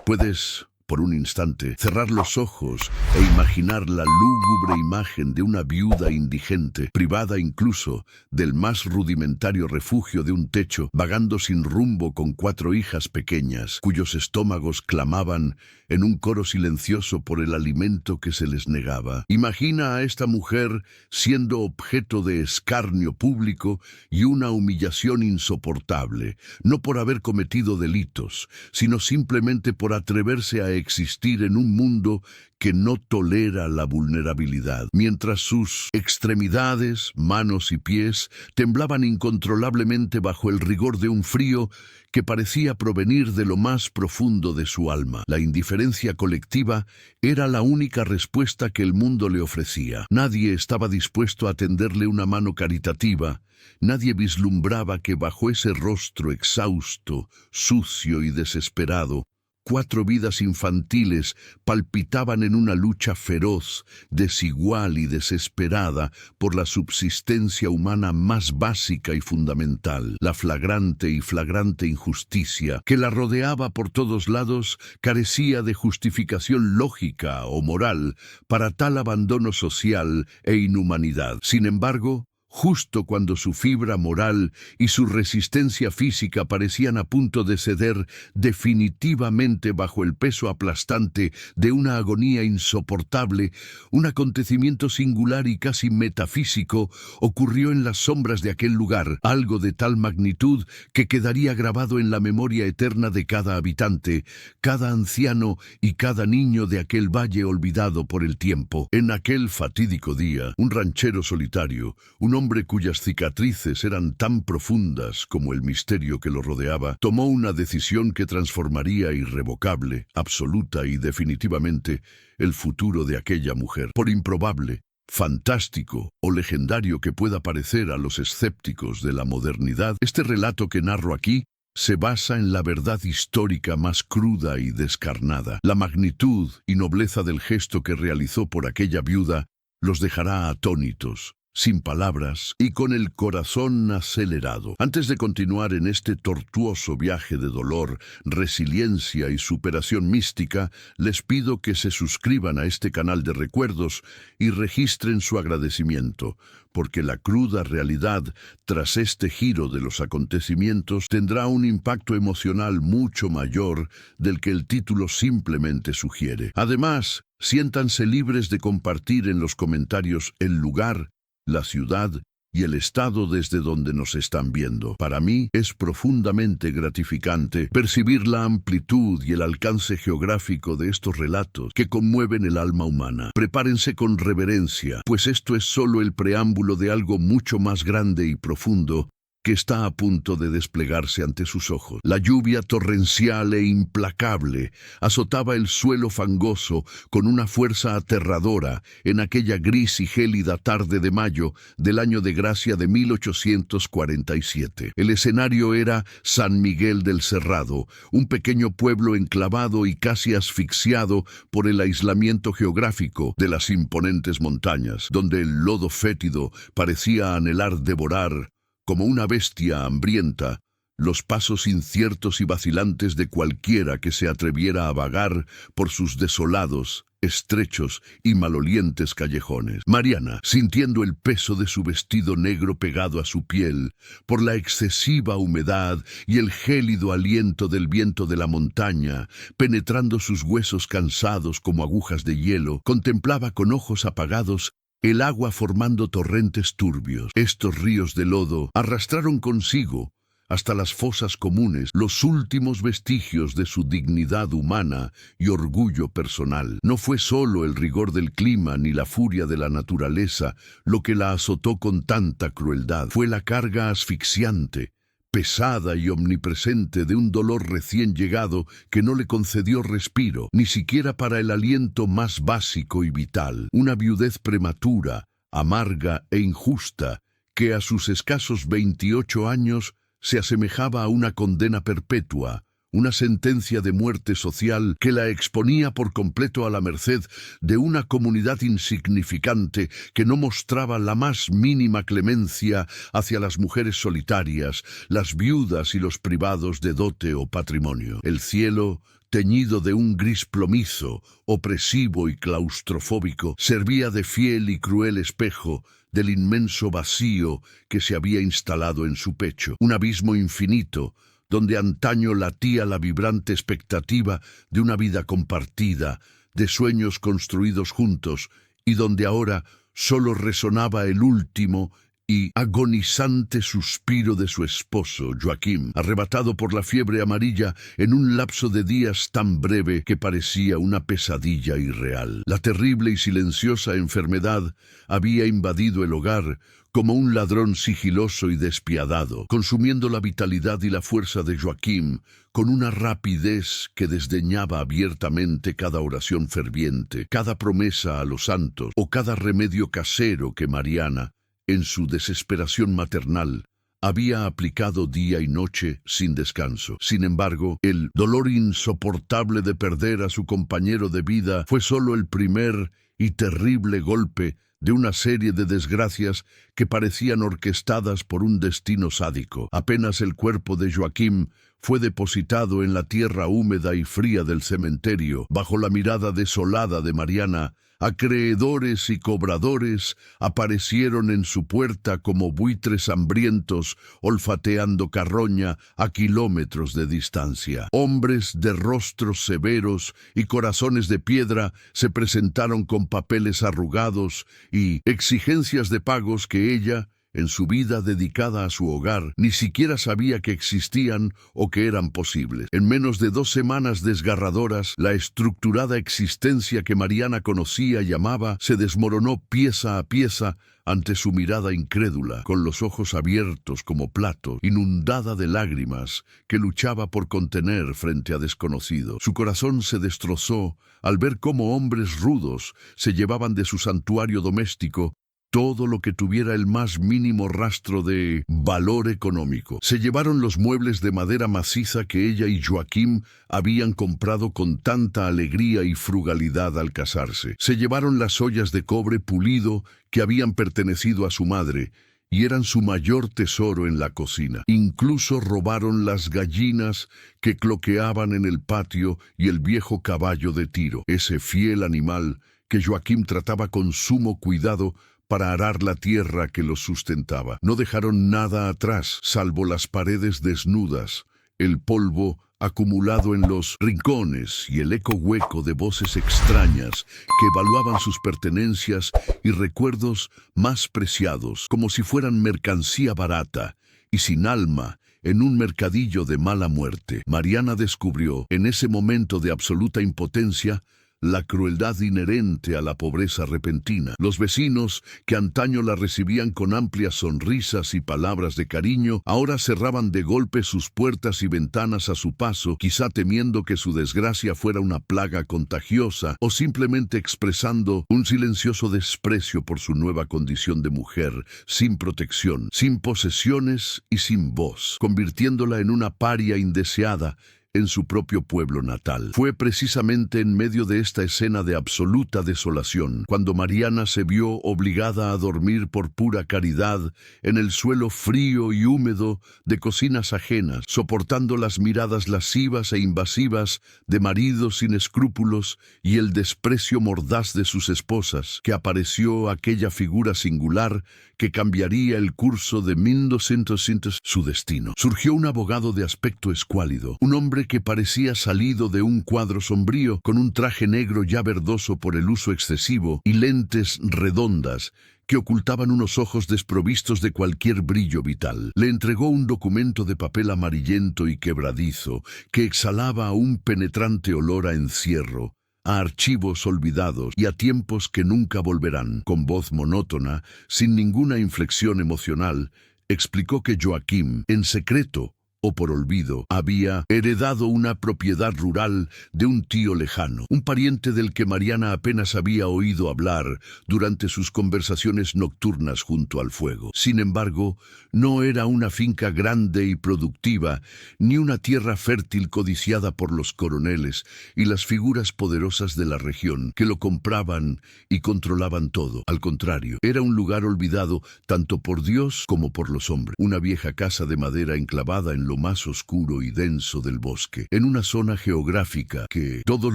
Puedes, por un instante, cerrar los ojos e imaginar la lúgubre imagen de una viuda indigente, privada incluso del más rudimentario refugio de un techo, vagando sin rumbo con 4 hijas pequeñas, cuyos estómagos clamaban en un coro silencioso por el alimento que se les negaba. Imagina a esta mujer siendo objeto de escarnio público y una humillación insoportable, no por haber cometido delitos, sino simplemente por atreverse a existir en un mundo que no tolera la vulnerabilidad, mientras sus extremidades, manos y pies temblaban incontrolablemente bajo el rigor de un frío que parecía provenir de lo más profundo de su alma. La indiferencia colectiva era la única respuesta que el mundo le ofrecía. Nadie estaba dispuesto a tenderle una mano caritativa. Nadie vislumbraba que bajo ese rostro exhausto, sucio y desesperado, 4 vidas infantiles palpitaban en una lucha feroz, desigual y desesperada por la subsistencia humana más básica y fundamental. La flagrante injusticia que la rodeaba por todos lados carecía de justificación lógica o moral para tal abandono social e inhumanidad. Sin embargo, justo cuando su fibra moral y su resistencia física parecían a punto de ceder definitivamente bajo el peso aplastante de una agonía insoportable, un acontecimiento singular y casi metafísico ocurrió en las sombras de aquel lugar, algo de tal magnitud que quedaría grabado en la memoria eterna de cada habitante, cada anciano y cada niño de aquel valle olvidado por el tiempo. En aquel fatídico día, un ranchero solitario, un hombre cuyas cicatrices eran tan profundas como el misterio que lo rodeaba, tomó una decisión que transformaría irrevocable, absoluta y definitivamente el futuro de aquella mujer. Por improbable, fantástico o legendario que pueda parecer a los escépticos de la modernidad, este relato que narro aquí se basa en la verdad histórica más cruda y descarnada. La magnitud y nobleza del gesto que realizó por aquella viuda los dejará atónitos, sin palabras y con el corazón acelerado. Antes de continuar en este tortuoso viaje de dolor, resiliencia y superación mística, les pido que se suscriban a este canal de recuerdos y registren su agradecimiento, porque la cruda realidad tras este giro de los acontecimientos tendrá un impacto emocional mucho mayor del que el título simplemente sugiere. Además, siéntanse libres de compartir en los comentarios el lugar, la ciudad y el estado desde donde nos están viendo. Para mí es profundamente gratificante percibir la amplitud y el alcance geográfico de estos relatos que conmueven el alma humana. Prepárense con reverencia, pues esto es solo el preámbulo de algo mucho más grande y profundo que está a punto de desplegarse ante sus ojos. La lluvia torrencial e implacable azotaba el suelo fangoso con una fuerza aterradora en aquella gris y gélida tarde de mayo del año de gracia de 1847. El escenario era San Miguel del Cerrado, un pequeño pueblo enclavado y casi asfixiado por el aislamiento geográfico de las imponentes montañas, donde el lodo fétido parecía anhelar devorar como una bestia hambrienta, los pasos inciertos y vacilantes de cualquiera que se atreviera a vagar por sus desolados, estrechos y malolientes callejones. Mariana, sintiendo el peso de su vestido negro pegado a su piel, por la excesiva humedad y el gélido aliento del viento de la montaña, penetrando sus huesos cansados como agujas de hielo, contemplaba con ojos apagados el agua formando torrentes turbios. Estos ríos de lodo arrastraron consigo, hasta las fosas comunes, los últimos vestigios de su dignidad humana y orgullo personal. No fue solo el rigor del clima ni la furia de la naturaleza lo que la azotó con tanta crueldad. Fue la carga asfixiante, pesada y omnipresente de un dolor recién llegado que no le concedió respiro, ni siquiera para el aliento más básico y vital. Una viudez prematura, amarga e injusta, que a sus escasos 28 años se asemejaba a una condena perpetua, una sentencia de muerte social que la exponía por completo a la merced de una comunidad insignificante que no mostraba la más mínima clemencia hacia las mujeres solitarias, las viudas y los privados de dote o patrimonio. El cielo, teñido de un gris plomizo, opresivo y claustrofóbico, servía de fiel y cruel espejo del inmenso vacío que se había instalado en su pecho, un abismo infinito, donde antaño latía la vibrante expectativa de una vida compartida, de sueños construidos juntos, y donde ahora solo resonaba el último y agonizante suspiro de su esposo, Joaquim, arrebatado por la fiebre amarilla en un lapso de días tan breve que parecía una pesadilla irreal. La terrible y silenciosa enfermedad había invadido el hogar como un ladrón sigiloso y despiadado, consumiendo la vitalidad y la fuerza de Joaquim con una rapidez que desdeñaba abiertamente cada oración ferviente, cada promesa a los santos o cada remedio casero que Mariana, en su desesperación maternal, había aplicado día y noche sin descanso. Sin embargo, el dolor insoportable de perder a su compañero de vida fue solo el primer y terrible golpe de una serie de desgracias que parecían orquestadas por un destino sádico. Apenas el cuerpo de Joaquim fue depositado en la tierra húmeda y fría del cementerio, bajo la mirada desolada de Mariana, acreedores y cobradores aparecieron en su puerta como buitres hambrientos olfateando carroña a kilómetros de distancia. Hombres de rostros severos y corazones de piedra se presentaron con papeles arrugados y exigencias de pagos que ella, en su vida dedicada a su hogar, ni siquiera sabía que existían o que eran posibles. En menos de 2 semanas desgarradoras, la estructurada existencia que Mariana conocía y amaba se desmoronó pieza a pieza ante su mirada incrédula, con los ojos abiertos como platos, inundada de lágrimas que luchaba por contener frente a desconocidos. Su corazón se destrozó al ver cómo hombres rudos se llevaban de su santuario doméstico todo lo que tuviera el más mínimo rastro de valor económico. Se llevaron los muebles de madera maciza que ella y Joaquim habían comprado con tanta alegría y frugalidad al casarse. Se llevaron las ollas de cobre pulido que habían pertenecido a su madre y eran su mayor tesoro en la cocina. Incluso robaron las gallinas que cloqueaban en el patio y el viejo caballo de Tiro, ese fiel animal que Joaquim trataba con sumo cuidado para arar la tierra que los sustentaba. No dejaron nada atrás, salvo las paredes desnudas, el polvo acumulado en los rincones y el eco hueco de voces extrañas que evaluaban sus pertenencias y recuerdos más preciados, como si fueran mercancía barata y sin alma en un mercadillo de mala muerte. Mariana descubrió, en ese momento de absoluta impotencia, la crueldad inherente a la pobreza repentina. Los vecinos, que antaño la recibían con amplias sonrisas y palabras de cariño, ahora cerraban de golpe sus puertas y ventanas a su paso, quizá temiendo que su desgracia fuera una plaga contagiosa o simplemente expresando un silencioso desprecio por su nueva condición de mujer, sin protección, sin posesiones y sin voz, convirtiéndola en una paria indeseada en su propio pueblo natal. Fue precisamente en medio de esta escena de absoluta desolación cuando Mariana se vio obligada a dormir por pura caridad en el suelo frío y húmedo de cocinas ajenas, soportando las miradas lascivas e invasivas de maridos sin escrúpulos y el desprecio mordaz de sus esposas, que apareció aquella figura singular que cambiaría el curso de 1200 su destino. Surgió un abogado de aspecto escuálido, un hombre que parecía salido de un cuadro sombrío, con un traje negro ya verdoso por el uso excesivo y lentes redondas que ocultaban unos ojos desprovistos de cualquier brillo vital. Le entregó un documento de papel amarillento y quebradizo que exhalaba un penetrante olor a encierro, a archivos olvidados y a tiempos que nunca volverán. Con voz monótona, sin ninguna inflexión emocional, explicó que Joaquim, en secreto, o por olvido, había heredado una propiedad rural de un tío lejano, un pariente del que Mariana apenas había oído hablar durante sus conversaciones nocturnas junto al fuego. Sin embargo, no era una finca grande y productiva, ni una tierra fértil codiciada por los coroneles y las figuras poderosas de la región que lo compraban y controlaban todo. Al contrario, era un lugar olvidado tanto por Dios como por los hombres. Una vieja casa de madera enclavada en lo más oscuro y denso del bosque, en una zona geográfica que todos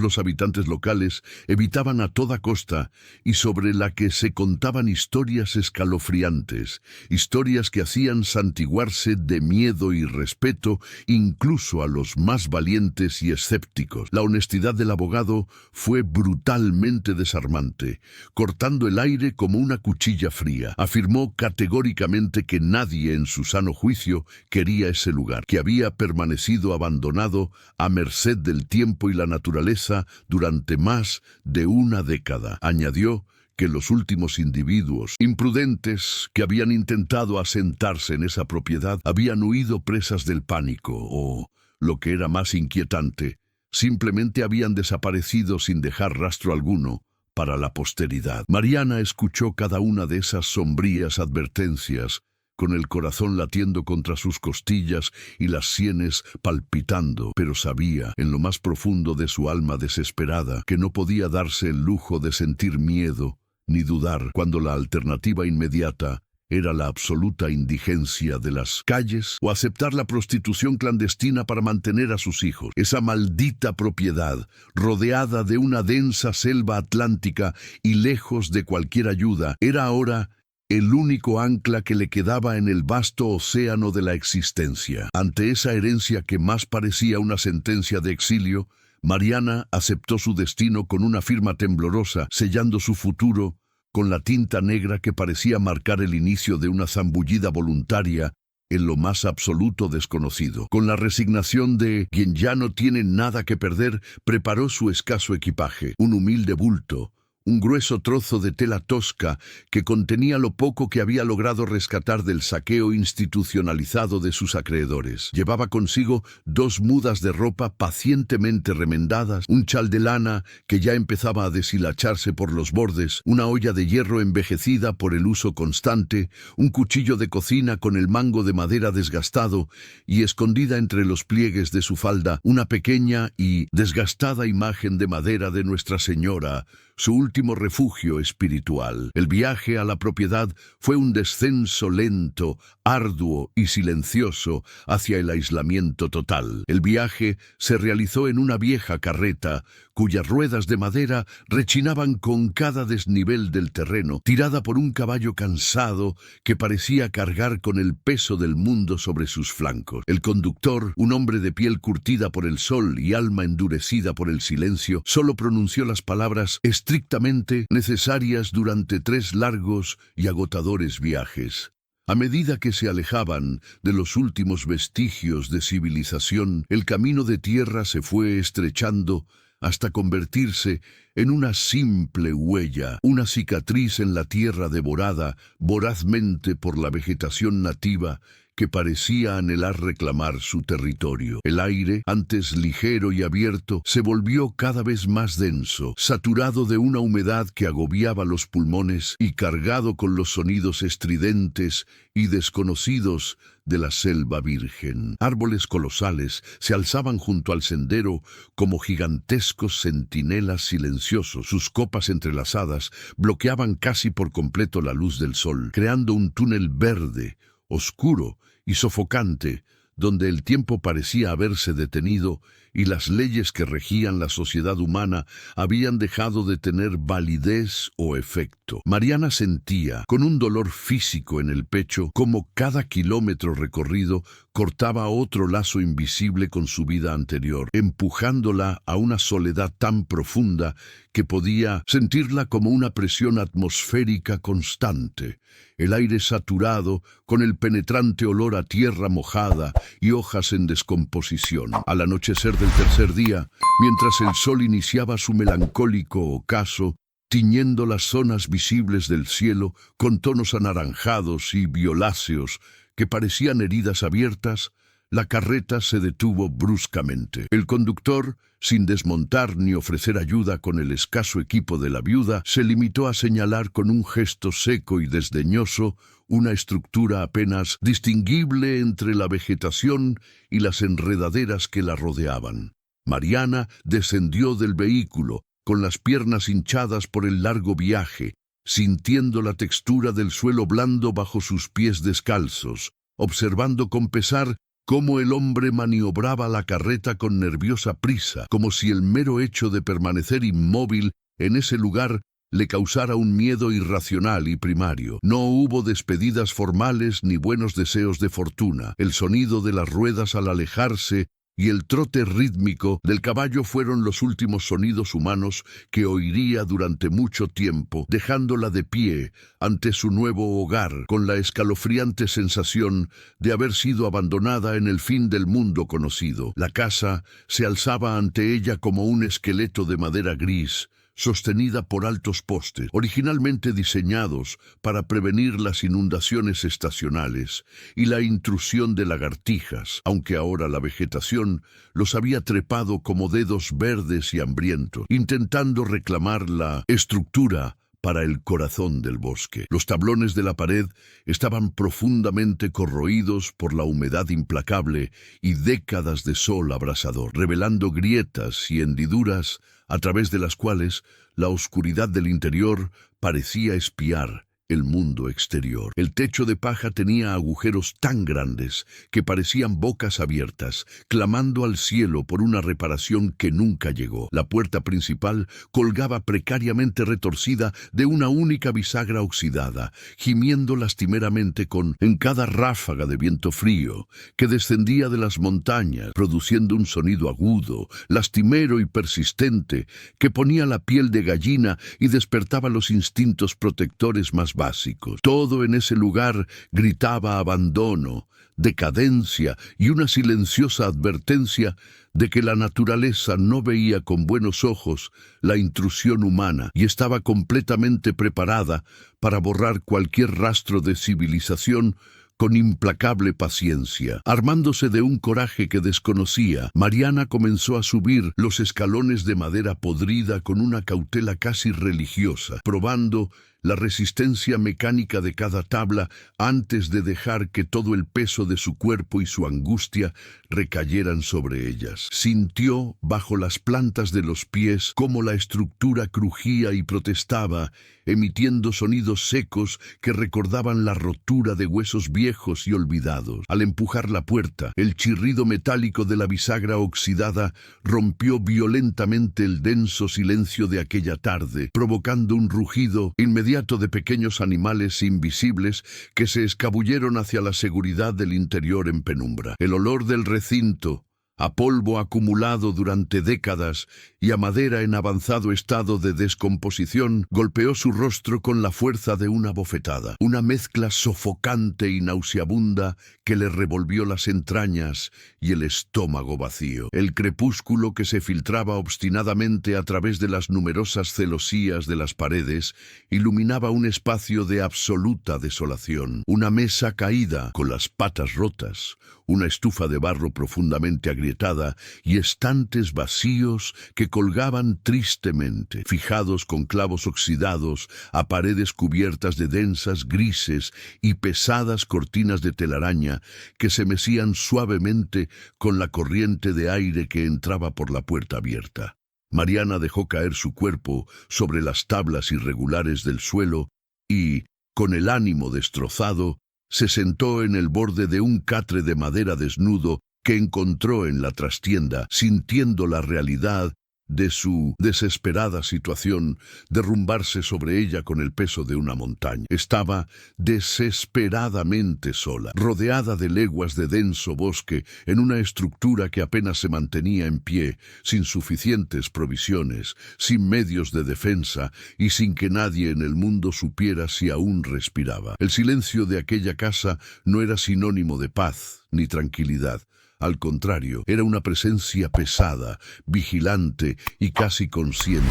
los habitantes locales evitaban a toda costa y sobre la que se contaban historias escalofriantes, historias que hacían santiguarse de miedo y respeto incluso a los más valientes y escépticos. La honestidad del abogado fue brutalmente desarmante, cortando el aire como una cuchilla fría. Afirmó categóricamente que nadie en su sano juicio quería ese lugar, que había permanecido abandonado a merced del tiempo y la naturaleza durante más de una década. Añadió que los últimos individuos imprudentes que habían intentado asentarse en esa propiedad habían huido presas del pánico o, lo que era más inquietante, simplemente habían desaparecido sin dejar rastro alguno para la posteridad. Mariana escuchó cada una de esas sombrías advertencias, con el corazón latiendo contra sus costillas y las sienes palpitando, pero sabía, en lo más profundo de su alma desesperada, que no podía darse el lujo de sentir miedo ni dudar cuando la alternativa inmediata era la absoluta indigencia de las calles o aceptar la prostitución clandestina para mantener a sus hijos. Esa maldita propiedad, rodeada de una densa selva atlántica y lejos de cualquier ayuda, era ahora el único ancla que le quedaba en el vasto océano de la existencia. Ante esa herencia que más parecía una sentencia de exilio, Mariana aceptó su destino con una firma temblorosa, sellando su futuro con la tinta negra que parecía marcar el inicio de una zambullida voluntaria en lo más absoluto desconocido. Con la resignación de quien ya no tiene nada que perder, preparó su escaso equipaje, un humilde bulto, un grueso trozo de tela tosca que contenía lo poco que había logrado rescatar del saqueo institucionalizado de sus acreedores. Llevaba consigo 2 mudas de ropa pacientemente remendadas, un chal de lana que ya empezaba a deshilacharse por los bordes, una olla de hierro envejecida por el uso constante, un cuchillo de cocina con el mango de madera desgastado y, escondida entre los pliegues de su falda, una pequeña y desgastada imagen de madera de Nuestra Señora, su último refugio espiritual. El viaje a la propiedad fue un descenso lento, arduo y silencioso hacia el aislamiento total. El viaje se realizó en una vieja carreta, cuyas ruedas de madera rechinaban con cada desnivel del terreno, tirada por un caballo cansado que parecía cargar con el peso del mundo sobre sus flancos. El conductor, un hombre de piel curtida por el sol y alma endurecida por el silencio, solo pronunció las palabras estrictamente necesarias durante 3 largos y agotadores viajes. A medida que se alejaban de los últimos vestigios de civilización, el camino de tierra se fue estrechando hasta convertirse en una simple huella, una cicatriz en la tierra devorada vorazmente por la vegetación nativa que parecía anhelar reclamar su territorio. El aire, antes ligero y abierto, se volvió cada vez más denso, saturado de una humedad que agobiaba los pulmones y cargado con los sonidos estridentes y desconocidos de la selva virgen. Árboles colosales se alzaban junto al sendero como gigantescos centinelas silenciosos. Sus copas entrelazadas bloqueaban casi por completo la luz del sol, creando un túnel verde, oscuro y sofocante, donde el tiempo parecía haberse detenido y las leyes que regían la sociedad humana habían dejado de tener validez o efecto. Mariana sentía, con un dolor físico en el pecho, cómo cada kilómetro recorrido cortaba otro lazo invisible con su vida anterior, empujándola a una soledad tan profunda que podía sentirla como una presión atmosférica constante. El aire saturado, con el penetrante olor a tierra mojada y hojas en descomposición. Al anochecer del tercer día, mientras el sol iniciaba su melancólico ocaso, tiñendo las zonas visibles del cielo con tonos anaranjados y violáceos que parecían heridas abiertas, La carreta se detuvo bruscamente. El conductor, sin desmontar ni ofrecer ayuda con el escaso equipo de la viuda, se limitó a señalar con un gesto seco y desdeñoso una estructura apenas distinguible entre la vegetación y las enredaderas que la rodeaban. Mariana descendió del vehículo, con las piernas hinchadas por el largo viaje, sintiendo la textura del suelo blando bajo sus pies descalzos, observando con pesar cómo el hombre maniobraba la carreta con nerviosa prisa, como si el mero hecho de permanecer inmóvil en ese lugar le causara un miedo irracional y primario. No hubo despedidas formales ni buenos deseos de fortuna. El sonido de las ruedas al alejarse y el trote rítmico del caballo fueron los últimos sonidos humanos que oiría durante mucho tiempo, dejándola de pie ante su nuevo hogar, con la escalofriante sensación de haber sido abandonada en el fin del mundo conocido. La casa se alzaba ante ella como un esqueleto de madera gris, sostenida por altos postes, originalmente diseñados para prevenir las inundaciones estacionales y la intrusión de lagartijas, aunque ahora la vegetación los había trepado como dedos verdes y hambrientos, intentando reclamar la estructura para el corazón del bosque. Los tablones de la pared estaban profundamente corroídos por la humedad implacable y décadas de sol abrasador, revelando grietas y hendiduras a través de las cuales la oscuridad del interior parecía espiar el mundo exterior. El techo de paja tenía agujeros tan grandes que parecían bocas abiertas, clamando al cielo por una reparación que nunca llegó. La puerta principal colgaba precariamente retorcida de una única bisagra oxidada, gimiendo lastimeramente en cada ráfaga de viento frío que descendía de las montañas, produciendo un sonido agudo, lastimero y persistente que ponía la piel de gallina y despertaba los instintos protectores más básicos. Todo en ese lugar gritaba abandono, decadencia y una silenciosa advertencia de que la naturaleza no veía con buenos ojos la intrusión humana y estaba completamente preparada para borrar cualquier rastro de civilización con implacable paciencia. Armándose de un coraje que desconocía, Mariana comenzó a subir los escalones de madera podrida con una cautela casi religiosa, probando la resistencia mecánica de cada tabla antes de dejar que todo el peso de su cuerpo y su angustia recayeran sobre ellas. Sintió bajo las plantas de los pies cómo la estructura crujía y protestaba, emitiendo sonidos secos que recordaban la rotura de huesos viejos y olvidados. Al empujar la puerta, el chirrido metálico de la bisagra oxidada rompió violentamente el denso silencio de aquella tarde, provocando un rugido inmediato de pequeños animales invisibles que se escabulleron hacia la seguridad del interior en penumbra. El olor del recinto, a polvo acumulado durante décadas y a madera en avanzado estado de descomposición, golpeó su rostro con la fuerza de una bofetada, una mezcla sofocante y nauseabunda que le revolvió las entrañas y el estómago vacío. El crepúsculo que se filtraba obstinadamente a través de las numerosas celosías de las paredes iluminaba un espacio de absoluta desolación. Una mesa caída, con las patas rotas, una estufa de barro profundamente agrietada y estantes vacíos que colgaban tristemente, fijados con clavos oxidados a paredes cubiertas de densas grises y pesadas cortinas de telaraña que se mecían suavemente con la corriente de aire que entraba por la puerta abierta. Mariana dejó caer su cuerpo sobre las tablas irregulares del suelo y, con el ánimo destrozado, se sentó en el borde de un catre de madera desnudo que encontró en la trastienda, sintiendo la realidad de su desesperada situación derrumbarse sobre ella con el peso de una montaña. Estaba desesperadamente sola, rodeada de leguas de denso bosque, en una estructura que apenas se mantenía en pie, sin suficientes provisiones, sin medios de defensa y sin que nadie en el mundo supiera si aún respiraba. El silencio de aquella casa no era sinónimo de paz ni tranquilidad. Al contrario, era una presencia pesada, vigilante y casi consciente,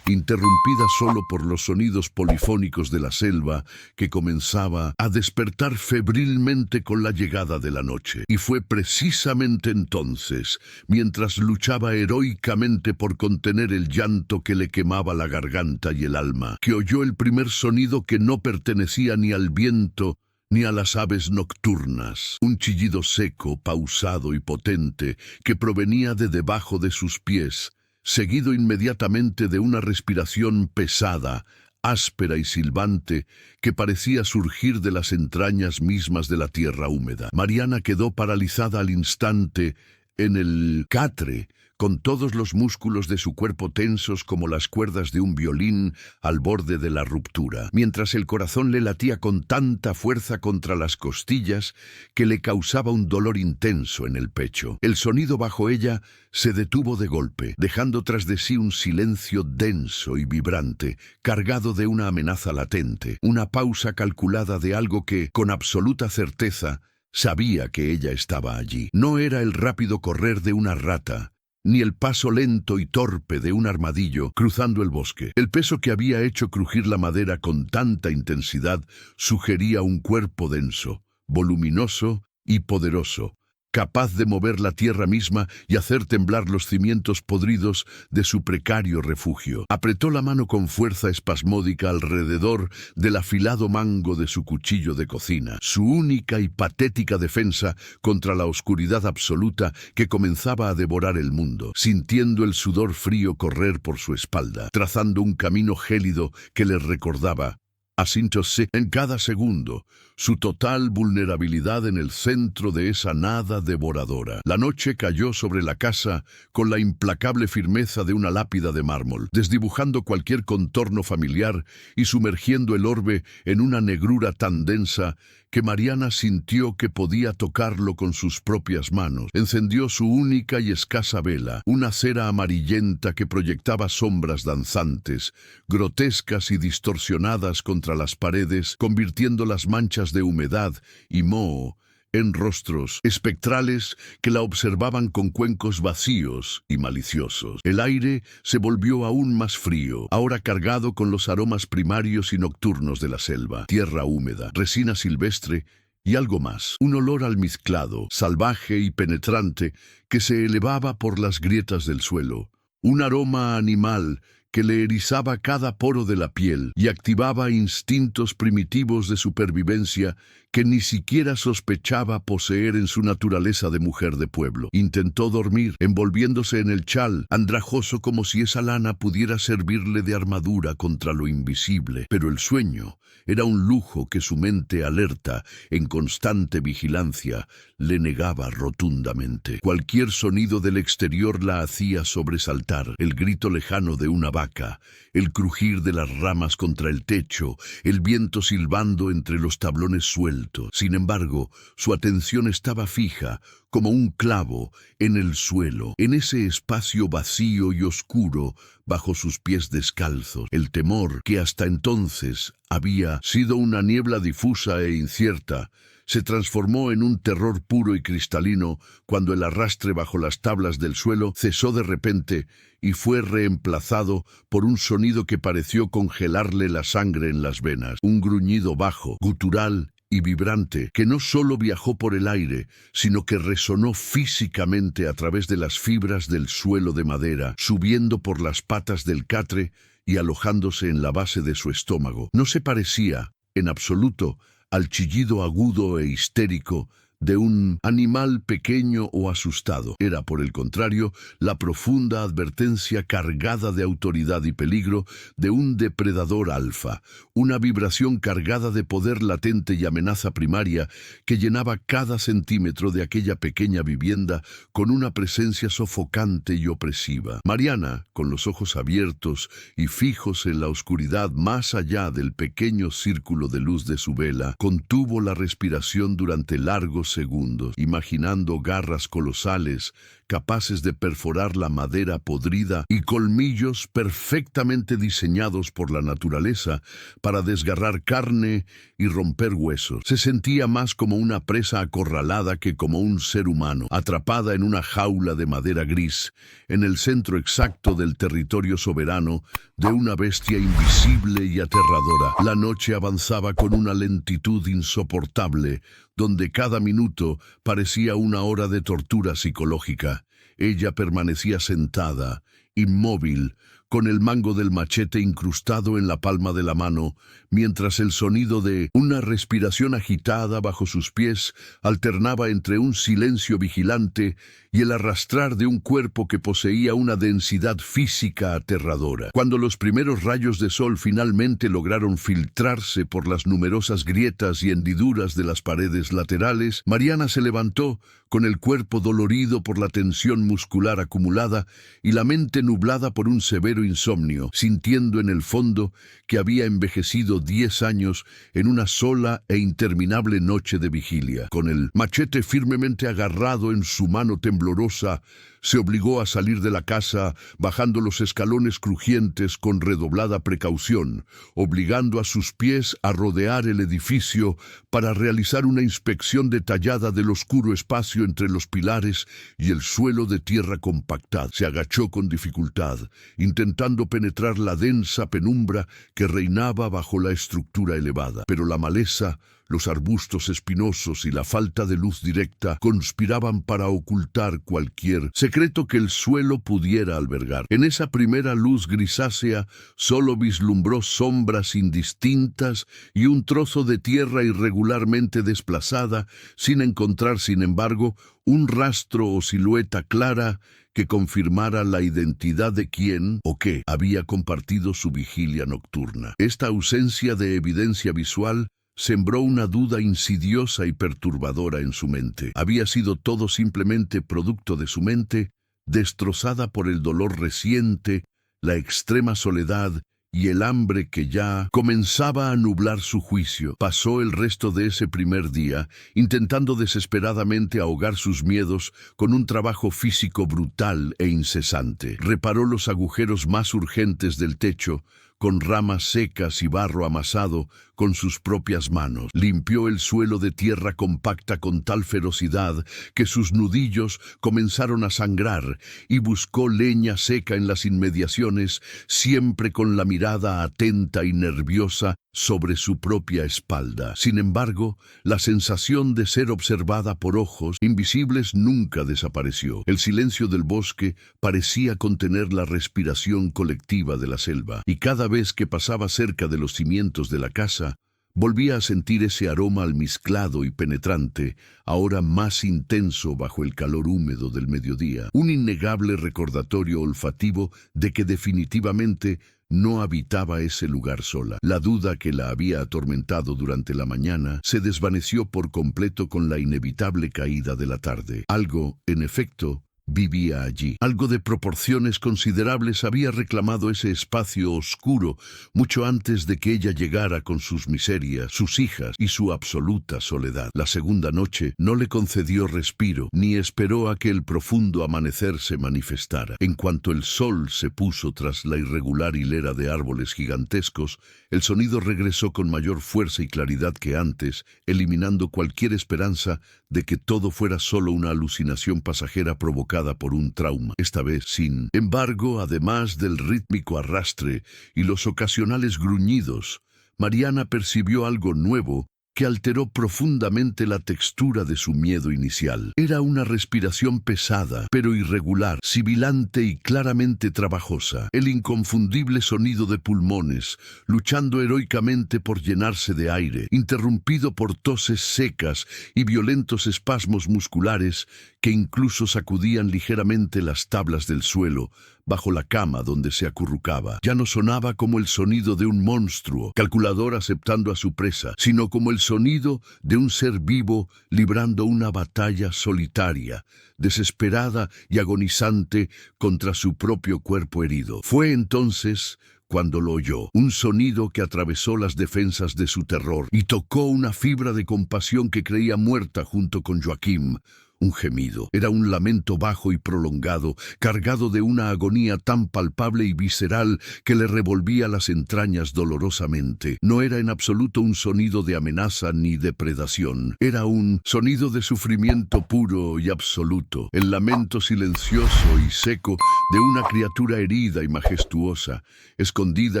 interrumpida solo por los sonidos polifónicos de la selva que comenzaba a despertar febrilmente con la llegada de la noche. Y fue precisamente entonces, mientras luchaba heroicamente por contener el llanto que le quemaba la garganta y el alma, que oyó el primer sonido que no pertenecía ni al viento ni a las aves nocturnas, un chillido seco, pausado y potente que provenía de debajo de sus pies, seguido inmediatamente de una respiración pesada, áspera y silbante, que parecía surgir de las entrañas mismas de la tierra húmeda. Mariana quedó paralizada al instante en el catre, con todos los músculos de su cuerpo tensos como las cuerdas de un violín al borde de la ruptura, mientras el corazón le latía con tanta fuerza contra las costillas que le causaba un dolor intenso en el pecho. El sonido bajo ella se detuvo de golpe, dejando tras de sí un silencio denso y vibrante, cargado de una amenaza latente, una pausa calculada de algo que, con absoluta certeza, sabía que ella estaba allí. No era el rápido correr de una rata, ni el paso lento y torpe de un armadillo cruzando el bosque. El peso que había hecho crujir la madera con tanta intensidad sugería un cuerpo denso, voluminoso y poderoso, capaz de mover la tierra misma y hacer temblar los cimientos podridos de su precario refugio. Apretó la mano con fuerza espasmódica alrededor del afilado mango de su cuchillo de cocina, su única y patética defensa contra la oscuridad absoluta que comenzaba a devorar el mundo, sintiendo el sudor frío correr por su espalda, trazando un camino gélido que le recordaba, asínchose en cada segundo, su total vulnerabilidad en el centro de esa nada devoradora. La noche cayó sobre la casa con la implacable firmeza de una lápida de mármol, desdibujando cualquier contorno familiar y sumergiendo el orbe en una negrura tan densa que Mariana sintió que podía tocarlo con sus propias manos. Encendió su única y escasa vela, una cera amarillenta que proyectaba sombras danzantes, grotescas y distorsionadas contra las paredes, convirtiendo las manchas de humedad y moho en rostros espectrales que la observaban con cuencos vacíos y maliciosos. El aire se volvió aún más frío, ahora cargado con los aromas primarios y nocturnos de la selva, tierra húmeda, resina silvestre y algo más, un olor almizclado, salvaje y penetrante que se elevaba por las grietas del suelo, un aroma animal que le erizaba cada poro de la piel y activaba instintos primitivos de supervivencia que ni siquiera sospechaba poseer en su naturaleza de mujer de pueblo. Intentó dormir, envolviéndose en el chal, andrajoso como si esa lana pudiera servirle de armadura contra lo invisible, pero el sueño era un lujo que su mente alerta, en constante vigilancia, le negaba rotundamente. Cualquier sonido del exterior la hacía sobresaltar, el grito lejano de una vaca, el crujir de las ramas contra el techo, el viento silbando entre los tablones sueltos. Sin embargo, su atención estaba fija, como un clavo, en el suelo, en ese espacio vacío y oscuro bajo sus pies descalzos. El temor, que hasta entonces había sido una niebla difusa e incierta, se transformó en un terror puro y cristalino cuando el arrastre bajo las tablas del suelo cesó de repente y fue reemplazado por un sonido que pareció congelarle la sangre en las venas, un gruñido bajo, gutural y vibrante, que no solo viajó por el aire, sino que resonó físicamente a través de las fibras del suelo de madera, subiendo por las patas del catre y alojándose en la base de su estómago. No se parecía, en absoluto, al chillido agudo e histérico de un animal pequeño o asustado. Era, por el contrario, la profunda advertencia cargada de autoridad y peligro de un depredador alfa, una vibración cargada de poder latente y amenaza primaria que llenaba cada centímetro de aquella pequeña vivienda con una presencia sofocante y opresiva. Mariana, con los ojos abiertos y fijos en la oscuridad más allá del pequeño círculo de luz de su vela, contuvo la respiración durante largos segundos, imaginando garras colosales capaces de perforar la madera podrida y colmillos perfectamente diseñados por la naturaleza para desgarrar carne y romper huesos. Se sentía más como una presa acorralada que como un ser humano, atrapada en una jaula de madera gris, en el centro exacto del territorio soberano de una bestia invisible y aterradora. La noche avanzaba con una lentitud insoportable, donde cada minuto parecía una hora de tortura psicológica. Ella permanecía sentada, inmóvil, con el mango del machete incrustado en la palma de la mano, mientras el sonido de una respiración agitada bajo sus pies alternaba entre un silencio vigilante y el arrastrar de un cuerpo que poseía una densidad física aterradora. Cuando los primeros rayos de sol finalmente lograron filtrarse por las numerosas grietas y hendiduras de las paredes laterales, Mariana se levantó con el cuerpo dolorido por la tensión muscular acumulada y la mente nublada por un severo insomnio, sintiendo en el fondo que había envejecido 10 años en una sola e interminable noche de vigilia. Con el machete firmemente agarrado en su mano temblorosa, se obligó a salir de la casa, bajando los escalones crujientes con redoblada precaución, obligando a sus pies a rodear el edificio para realizar una inspección detallada del oscuro espacio entre los pilares y el suelo de tierra compactada. Se agachó con dificultad, intentando penetrar la densa penumbra que reinaba bajo la estructura elevada. Pero la maleza, los arbustos espinosos y la falta de luz directa conspiraban para ocultar cualquier secreto que el suelo pudiera albergar. En esa primera luz grisácea solo vislumbró sombras indistintas y un trozo de tierra irregularmente desplazada, sin encontrar, sin embargo, un rastro o silueta clara que confirmara la identidad de quien o qué había compartido su vigilia nocturna. Esta ausencia de evidencia visual sembró una duda insidiosa y perturbadora en su mente. ¿Había sido todo simplemente producto de su mente, destrozada por el dolor reciente, la extrema soledad y el hambre que ya comenzaba a nublar su juicio? Pasó el resto de ese primer día intentando desesperadamente ahogar sus miedos con un trabajo físico brutal e incesante. Reparó los agujeros más urgentes del techo con ramas secas y barro amasado con sus propias manos. Limpió el suelo de tierra compacta con tal ferocidad que sus nudillos comenzaron a sangrar y buscó leña seca en las inmediaciones, siempre con la mirada atenta y nerviosa sobre su propia espalda. Sin embargo, la sensación de ser observada por ojos invisibles nunca desapareció. El silencio del bosque parecía contener la respiración colectiva de la selva, y cada vez que pasaba cerca de los cimientos de la casa, volvía a sentir ese aroma almizclado y penetrante, ahora más intenso bajo el calor húmedo del mediodía. Un innegable recordatorio olfativo de que definitivamente no habitaba ese lugar sola. La duda que la había atormentado durante la mañana se desvaneció por completo con la inevitable caída de la tarde. Algo, en efecto, vivía allí. Algo de proporciones considerables había reclamado ese espacio oscuro mucho antes de que ella llegara con sus miserias, sus hijas y su absoluta soledad. La segunda noche no le concedió respiro, ni esperó a que el profundo amanecer se manifestara. En cuanto el sol se puso tras la irregular hilera de árboles gigantescos, el sonido regresó con mayor fuerza y claridad que antes, eliminando cualquier esperanza de que todo fuera solo una alucinación pasajera provocada por un trauma. Esta vez, sin embargo, además del rítmico arrastre y los ocasionales gruñidos, Mariana percibió algo nuevo que alteró profundamente la textura de su miedo inicial. Era una respiración pesada, pero irregular, sibilante y claramente trabajosa. El inconfundible sonido de pulmones, luchando heroicamente por llenarse de aire, interrumpido por toses secas y violentos espasmos musculares que incluso sacudían ligeramente las tablas del suelo bajo la cama donde se acurrucaba. Ya no sonaba como el sonido de un monstruo, calculador aceptando a su presa, sino como el sonido de un ser vivo librando una batalla solitaria, desesperada y agonizante contra su propio cuerpo herido. Fue entonces cuando lo oyó, un sonido que atravesó las defensas de su terror y tocó una fibra de compasión que creía muerta junto con Joaquim. Un gemido. Era un lamento bajo y prolongado, cargado de una agonía tan palpable y visceral que le revolvía las entrañas dolorosamente. No era en absoluto un sonido de amenaza ni depredación. Era un sonido de sufrimiento puro y absoluto. El lamento silencioso y seco de una criatura herida y majestuosa, escondida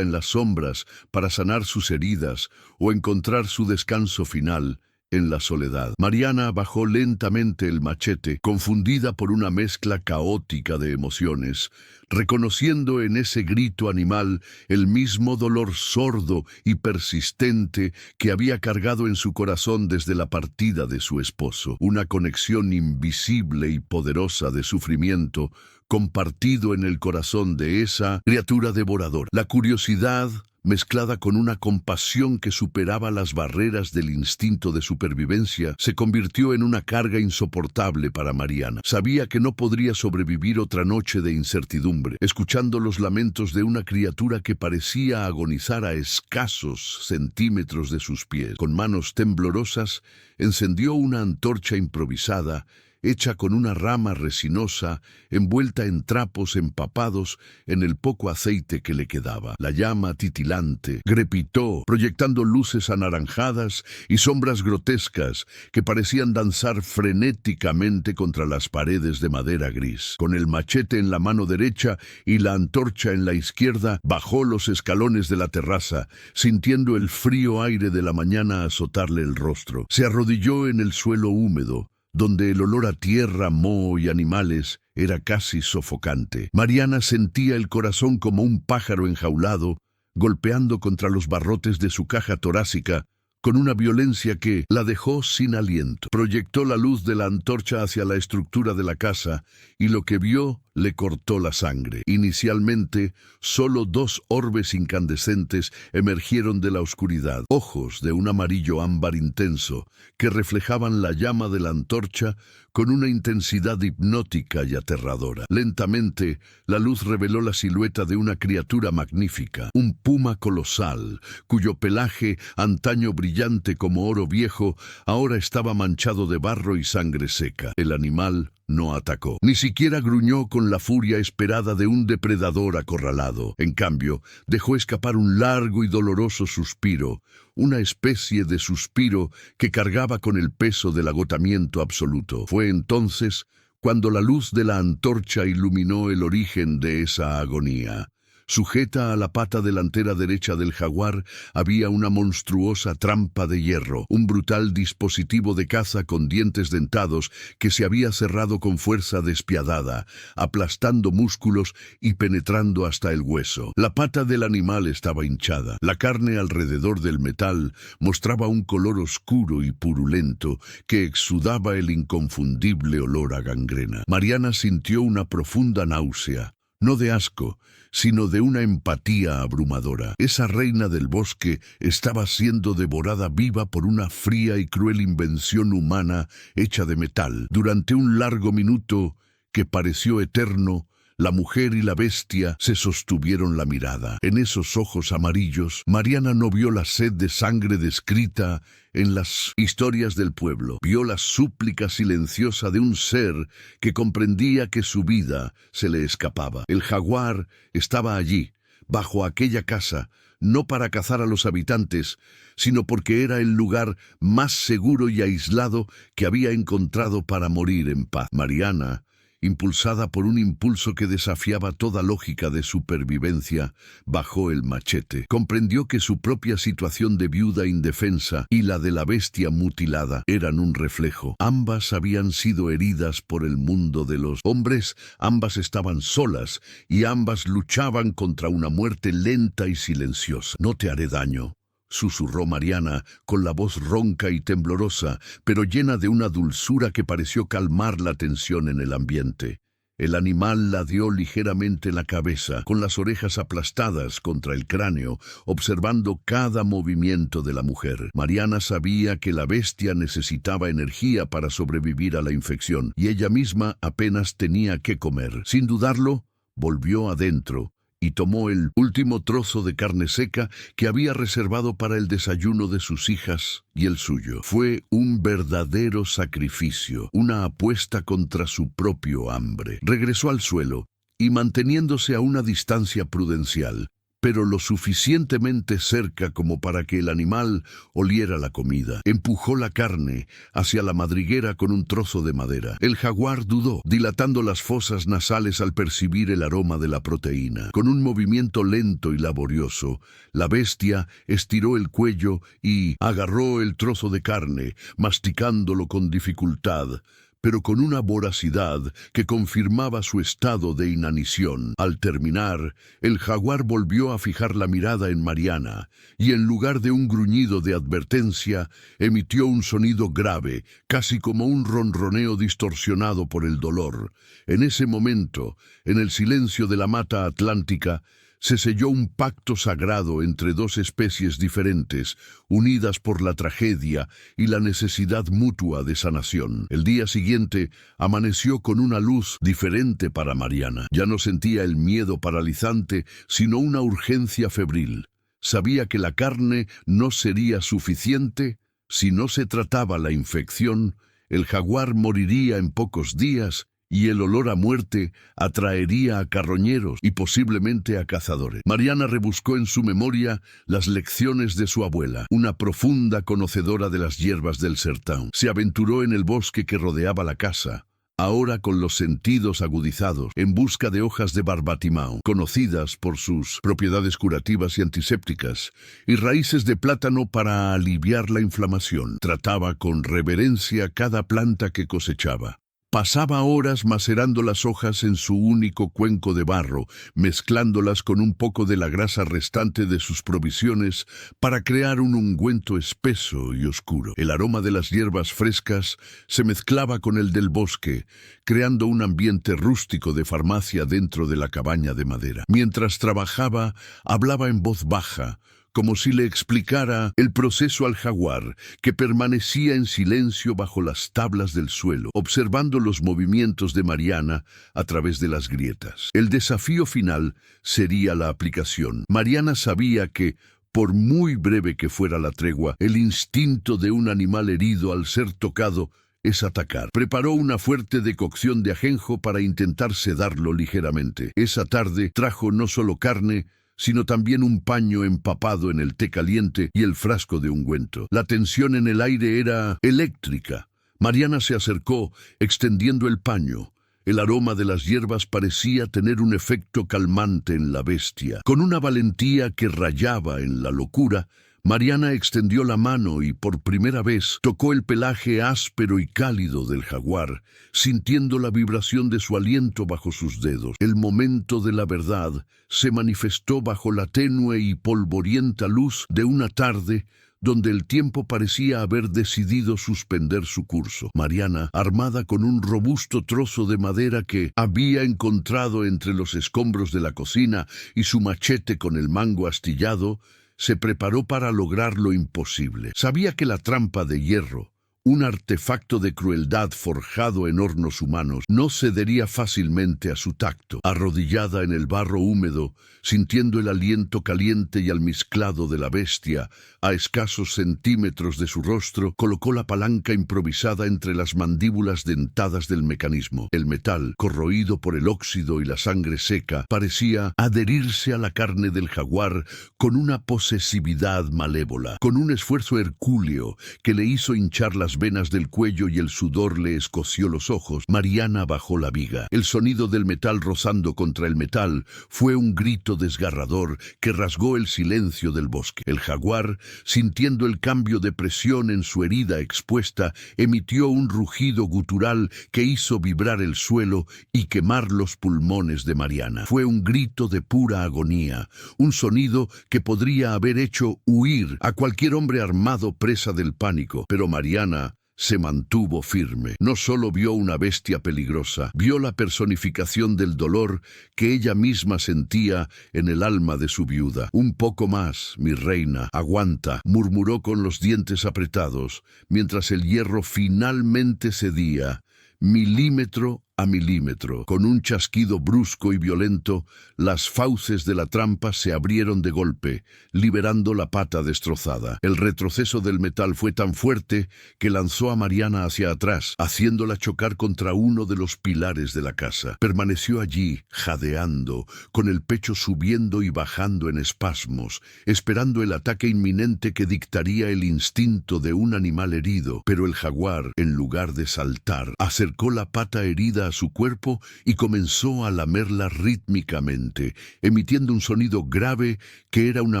en las sombras para sanar sus heridas o encontrar su descanso final en la soledad. Mariana bajó lentamente el machete, confundida por una mezcla caótica de emociones, reconociendo en ese grito animal el mismo dolor sordo y persistente que había cargado en su corazón desde la partida de su esposo. Una conexión invisible y poderosa de sufrimiento compartido en el corazón de esa criatura devoradora. La curiosidad, mezclada con una compasión que superaba las barreras del instinto de supervivencia, se convirtió en una carga insoportable para Mariana. Sabía que no podría sobrevivir otra noche de incertidumbre, escuchando los lamentos de una criatura que parecía agonizar a escasos centímetros de sus pies. Con manos temblorosas, encendió una antorcha improvisada, hecha con una rama resinosa, envuelta en trapos empapados en el poco aceite que le quedaba. La llama titilante crepitó, proyectando luces anaranjadas y sombras grotescas que parecían danzar frenéticamente contra las paredes de madera gris. Con el machete en la mano derecha y la antorcha en la izquierda, bajó los escalones de la terraza, sintiendo el frío aire de la mañana azotarle el rostro. Se arrodilló en el suelo húmedo, donde el olor a tierra, moho y animales era casi sofocante. Mariana sentía el corazón como un pájaro enjaulado, golpeando contra los barrotes de su caja torácica, con una violencia que la dejó sin aliento. Proyectó la luz de la antorcha hacia la estructura de la casa, y lo que vio le cortó la sangre. Inicialmente, solo 2 orbes incandescentes emergieron de la oscuridad, ojos de un amarillo ámbar intenso, que reflejaban la llama de la antorcha con una intensidad hipnótica y aterradora. Lentamente, la luz reveló la silueta de una criatura magnífica, un puma colosal, cuyo pelaje, antaño brillante como oro viejo, ahora estaba manchado de barro y sangre seca. El animal no atacó, ni siquiera gruñó con la furia esperada de un depredador acorralado. En cambio, dejó escapar un largo y doloroso suspiro, una especie de suspiro que cargaba con el peso del agotamiento absoluto. Fue entonces cuando la luz de la antorcha iluminó el origen de esa agonía. Sujeta a la pata delantera derecha del jaguar había una monstruosa trampa de hierro, un brutal dispositivo de caza con dientes dentados que se había cerrado con fuerza despiadada, aplastando músculos y penetrando hasta el hueso. La pata del animal estaba hinchada. La carne alrededor del metal mostraba un color oscuro y purulento que exudaba el inconfundible olor a gangrena. Mariana sintió una profunda náusea, no de asco, sino de una empatía abrumadora. Esa reina del bosque estaba siendo devorada viva por una fría y cruel invención humana hecha de metal. Durante un largo minuto, que pareció eterno, la mujer y la bestia se sostuvieron la mirada. En esos ojos amarillos, Mariana no vio la sed de sangre descrita en las historias del pueblo. Vio la súplica silenciosa de un ser que comprendía que su vida se le escapaba. El jaguar estaba allí, bajo aquella casa, no para cazar a los habitantes, sino porque era el lugar más seguro y aislado que había encontrado para morir en paz. Mariana, impulsada por un impulso que desafiaba toda lógica de supervivencia, bajó el machete. Comprendió que su propia situación de viuda indefensa y la de la bestia mutilada eran un reflejo. Ambas habían sido heridas por el mundo de los hombres, ambas estaban solas y ambas luchaban contra una muerte lenta y silenciosa. «No te haré daño», susurró Mariana con la voz ronca y temblorosa, pero llena de una dulzura que pareció calmar la tensión en el ambiente. El animal ladeó ligeramente la cabeza, con las orejas aplastadas contra el cráneo, observando cada movimiento de la mujer. Mariana sabía que la bestia necesitaba energía para sobrevivir a la infección, y ella misma apenas tenía que comer. Sin dudarlo, volvió adentro y tomó el último trozo de carne seca que había reservado para el desayuno de sus hijas y el suyo. Fue un verdadero sacrificio, una apuesta contra su propio hambre. Regresó al suelo y, manteniéndose a una distancia prudencial, pero lo suficientemente cerca como para que el animal oliera la comida, empujó la carne hacia la madriguera con un trozo de madera. El jaguar dudó, dilatando las fosas nasales al percibir el aroma de la proteína. Con un movimiento lento y laborioso, la bestia estiró el cuello y agarró el trozo de carne, masticándolo con dificultad, pero con una voracidad que confirmaba su estado de inanición. Al terminar, el jaguar volvió a fijar la mirada en Mariana, y en lugar de un gruñido de advertencia, emitió un sonido grave, casi como un ronroneo distorsionado por el dolor. En ese momento, en el silencio de la mata atlántica, se selló un pacto sagrado entre dos especies diferentes, unidas por la tragedia y la necesidad mutua de sanación. El día siguiente amaneció con una luz diferente para Mariana. Ya no sentía el miedo paralizante, sino una urgencia febril. Sabía que la carne no sería suficiente. Si no se trataba la infección, el jaguar moriría en pocos días, y el olor a muerte atraería a carroñeros y posiblemente a cazadores. Mariana rebuscó en su memoria las lecciones de su abuela, una profunda conocedora de las hierbas del sertán. Se aventuró en el bosque que rodeaba la casa, ahora con los sentidos agudizados, en busca de hojas de barbatimao, conocidas por sus propiedades curativas y antisépticas, y raíces de plátano para aliviar la inflamación. Trataba con reverencia cada planta que cosechaba. Pasaba horas macerando las hojas en su único cuenco de barro, mezclándolas con un poco de la grasa restante de sus provisiones para crear un ungüento espeso y oscuro. El aroma de las hierbas frescas se mezclaba con el del bosque, creando un ambiente rústico de farmacia dentro de la cabaña de madera. Mientras trabajaba, hablaba en voz baja, como si le explicara el proceso al jaguar, que permanecía en silencio bajo las tablas del suelo, observando los movimientos de Mariana a través de las grietas. El desafío final sería la aplicación. Mariana sabía que, por muy breve que fuera la tregua, el instinto de un animal herido al ser tocado es atacar. Preparó una fuerte decocción de ajenjo para intentar sedarlo ligeramente. Esa tarde trajo no solo carne, sino también un paño empapado en el té caliente y el frasco de ungüento. La tensión en el aire era eléctrica. Mariana se acercó, extendiendo el paño. El aroma de las hierbas parecía tener un efecto calmante en la bestia. Con una valentía que rayaba en la locura, Mariana extendió la mano y por primera vez tocó el pelaje áspero y cálido del jaguar, sintiendo la vibración de su aliento bajo sus dedos. El momento de la verdad se manifestó bajo la tenue y polvorienta luz de una tarde donde el tiempo parecía haber decidido suspender su curso. Mariana, armada con un robusto trozo de madera que había encontrado entre los escombros de la cocina y su machete con el mango astillado, se preparó para lograr lo imposible. Sabía que la trampa de hierro, un artefacto de crueldad forjado en hornos humanos, no cedería fácilmente a su tacto. Arrodillada en el barro húmedo, sintiendo el aliento caliente y almizclado de la bestia, a escasos centímetros de su rostro, colocó la palanca improvisada entre las mandíbulas dentadas del mecanismo. El metal, corroído por el óxido y la sangre seca, parecía adherirse a la carne del jaguar con una posesividad malévola. Con un esfuerzo hercúleo que le hizo hinchar las venas del cuello y el sudor le escoció los ojos, Mariana bajó la viga. El sonido del metal rozando contra el metal fue un grito desgarrador que rasgó el silencio del bosque. El jaguar, sintiendo el cambio de presión en su herida expuesta, emitió un rugido gutural que hizo vibrar el suelo y quemar los pulmones de Mariana. Fue un grito de pura agonía, un sonido que podría haber hecho huir a cualquier hombre armado presa del pánico, pero Mariana se mantuvo firme. No solo vio una bestia peligrosa, vio la personificación del dolor que ella misma sentía en el alma de su viuda. Un poco más, mi reina, aguanta, murmuró con los dientes apretados, mientras el hierro finalmente cedía, milímetro a milímetro. Con un chasquido brusco y violento, las fauces de la trampa se abrieron de golpe, liberando la pata destrozada. El retroceso del metal fue tan fuerte que lanzó a Mariana hacia atrás, haciéndola chocar contra uno de los pilares de la casa. Permaneció allí, jadeando, con el pecho subiendo y bajando en espasmos, esperando el ataque inminente que dictaría el instinto de un animal herido. Pero el jaguar, en lugar de saltar, acercó la pata herida a su cuerpo y comenzó a lamerla rítmicamente, emitiendo un sonido grave que era una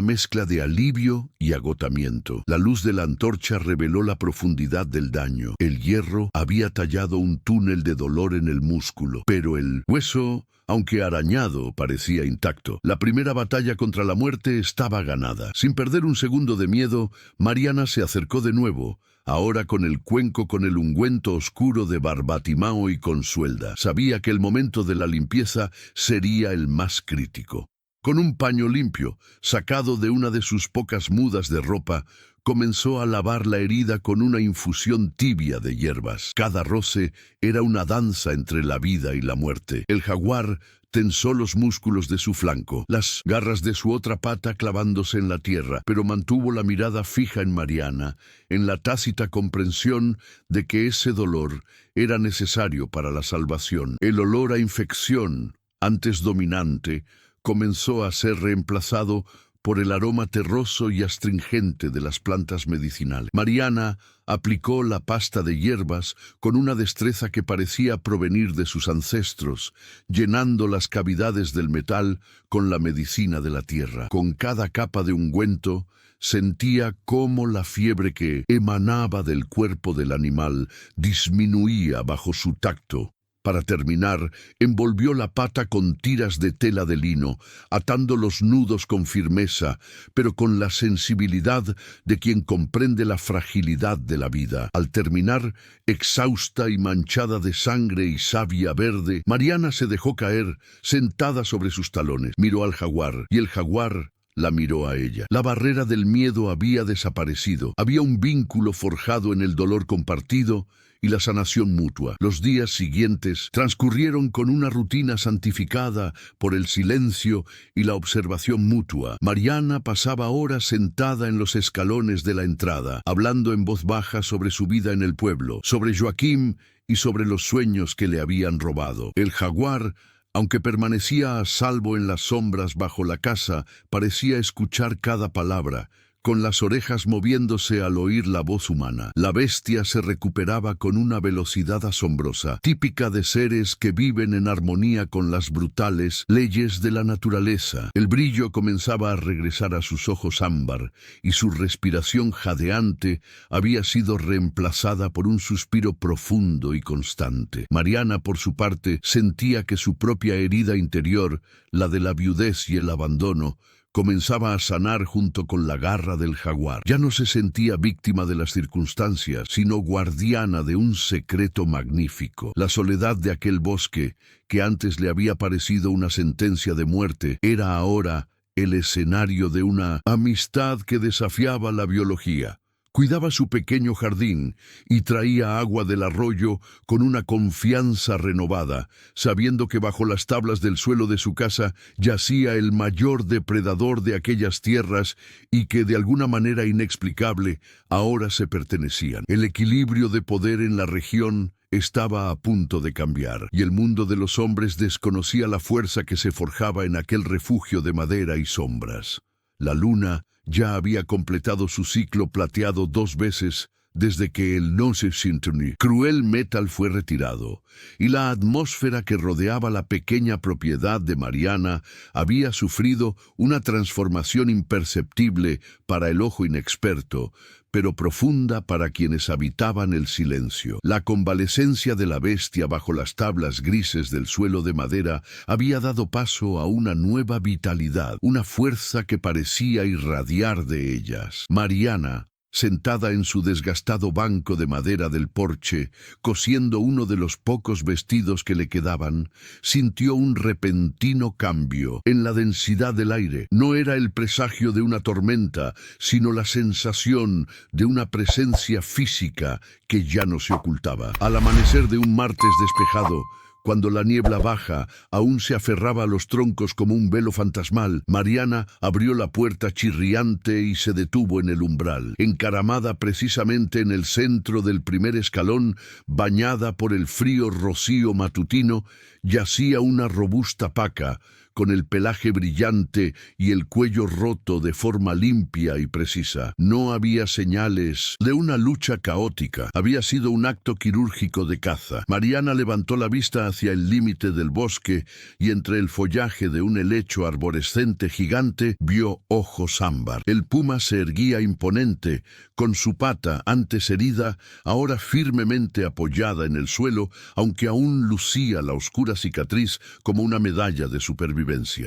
mezcla de alivio y agotamiento. La luz de la antorcha reveló la profundidad del daño. El hierro había tallado un túnel de dolor en el músculo, pero el hueso, aunque arañado, parecía intacto. La primera batalla contra la muerte estaba ganada. Sin perder un segundo de miedo, Mariana se acercó de nuevo, ahora con el cuenco con el ungüento oscuro de Barbatimao y Consuelda. Sabía que el momento de la limpieza sería el más crítico. Con un paño limpio, sacado de una de sus pocas mudas de ropa, comenzó a lavar la herida con una infusión tibia de hierbas. Cada roce era una danza entre la vida y la muerte. El jaguar tensó los músculos de su flanco, las garras de su otra pata clavándose en la tierra, pero mantuvo la mirada fija en Mariana, en la tácita comprensión de que ese dolor era necesario para la salvación. El olor a infección, antes dominante, comenzó a ser reemplazado por el aroma terroso y astringente de las plantas medicinales. Mariana aplicó la pasta de hierbas con una destreza que parecía provenir de sus ancestros, llenando las cavidades del metal con la medicina de la tierra. Con cada capa de ungüento, sentía cómo la fiebre que emanaba del cuerpo del animal disminuía bajo su tacto. Para terminar, envolvió la pata con tiras de tela de lino, atando los nudos con firmeza, pero con la sensibilidad de quien comprende la fragilidad de la vida. Al terminar, exhausta y manchada de sangre y savia verde, Mariana se dejó caer, sentada sobre sus talones. Miró al jaguar, y el jaguar la miró a ella. La barrera del miedo había desaparecido. Había un vínculo forjado en el dolor compartido y la sanación mutua. Los días siguientes transcurrieron con una rutina santificada por el silencio y la observación mutua. Mariana pasaba horas sentada en los escalones de la entrada, hablando en voz baja sobre su vida en el pueblo, sobre Joaquín y sobre los sueños que le habían robado. El jaguar, aunque permanecía a salvo en las sombras bajo la casa, parecía escuchar cada palabra, con las orejas moviéndose al oír la voz humana. La bestia se recuperaba con una velocidad asombrosa, típica de seres que viven en armonía con las brutales leyes de la naturaleza. El brillo comenzaba a regresar a sus ojos ámbar, y su respiración jadeante había sido reemplazada por un suspiro profundo y constante. Mariana, por su parte, sentía que su propia herida interior, la de la viudez y el abandono, comenzaba a sanar junto con la garra del jaguar. Ya no se sentía víctima de las circunstancias, sino guardiana de un secreto magnífico. La soledad de aquel bosque, que antes le había parecido una sentencia de muerte, era ahora el escenario de una amistad que desafiaba la biología. Cuidaba su pequeño jardín y traía agua del arroyo con una confianza renovada, sabiendo que bajo las tablas del suelo de su casa yacía el mayor depredador de aquellas tierras y que de alguna manera inexplicable ahora se pertenecían. El equilibrio de poder en la región estaba a punto de cambiar, y el mundo de los hombres desconocía la fuerza que se forjaba en aquel refugio de madera y sombras. La luna ya había completado su ciclo plateado 2 veces desde que el Nose Symphony cruel metal fue retirado, y la atmósfera que rodeaba la pequeña propiedad de Mariana había sufrido una transformación imperceptible para el ojo inexperto, pero profunda para quienes habitaban el silencio. La convalescencia de la bestia bajo las tablas grises del suelo de madera había dado paso a una nueva vitalidad, una fuerza que parecía irradiar de ellas. Mariana, sentada en su desgastado banco de madera del porche, cosiendo uno de los pocos vestidos que le quedaban, sintió un repentino cambio en la densidad del aire. No era el presagio de una tormenta, sino la sensación de una presencia física que ya no se ocultaba. Al amanecer de un martes despejado, Cuando la niebla baja aún se aferraba a los troncos como un velo fantasmal, Mariana abrió la puerta chirriante y se detuvo en el umbral. Encaramada precisamente en el centro del primer escalón, bañada por el frío rocío matutino, yacía una robusta paca, con el pelaje brillante y el cuello roto de forma limpia y precisa. No había señales de una lucha caótica. Había sido un acto quirúrgico de caza. Mariana levantó la vista hacia el límite del bosque y entre el follaje de un helecho arborescente gigante vio ojos ámbar. El puma se erguía imponente, con su pata antes herida, ahora firmemente apoyada en el suelo, aunque aún lucía la oscura cicatriz como una medalla de supervivencia.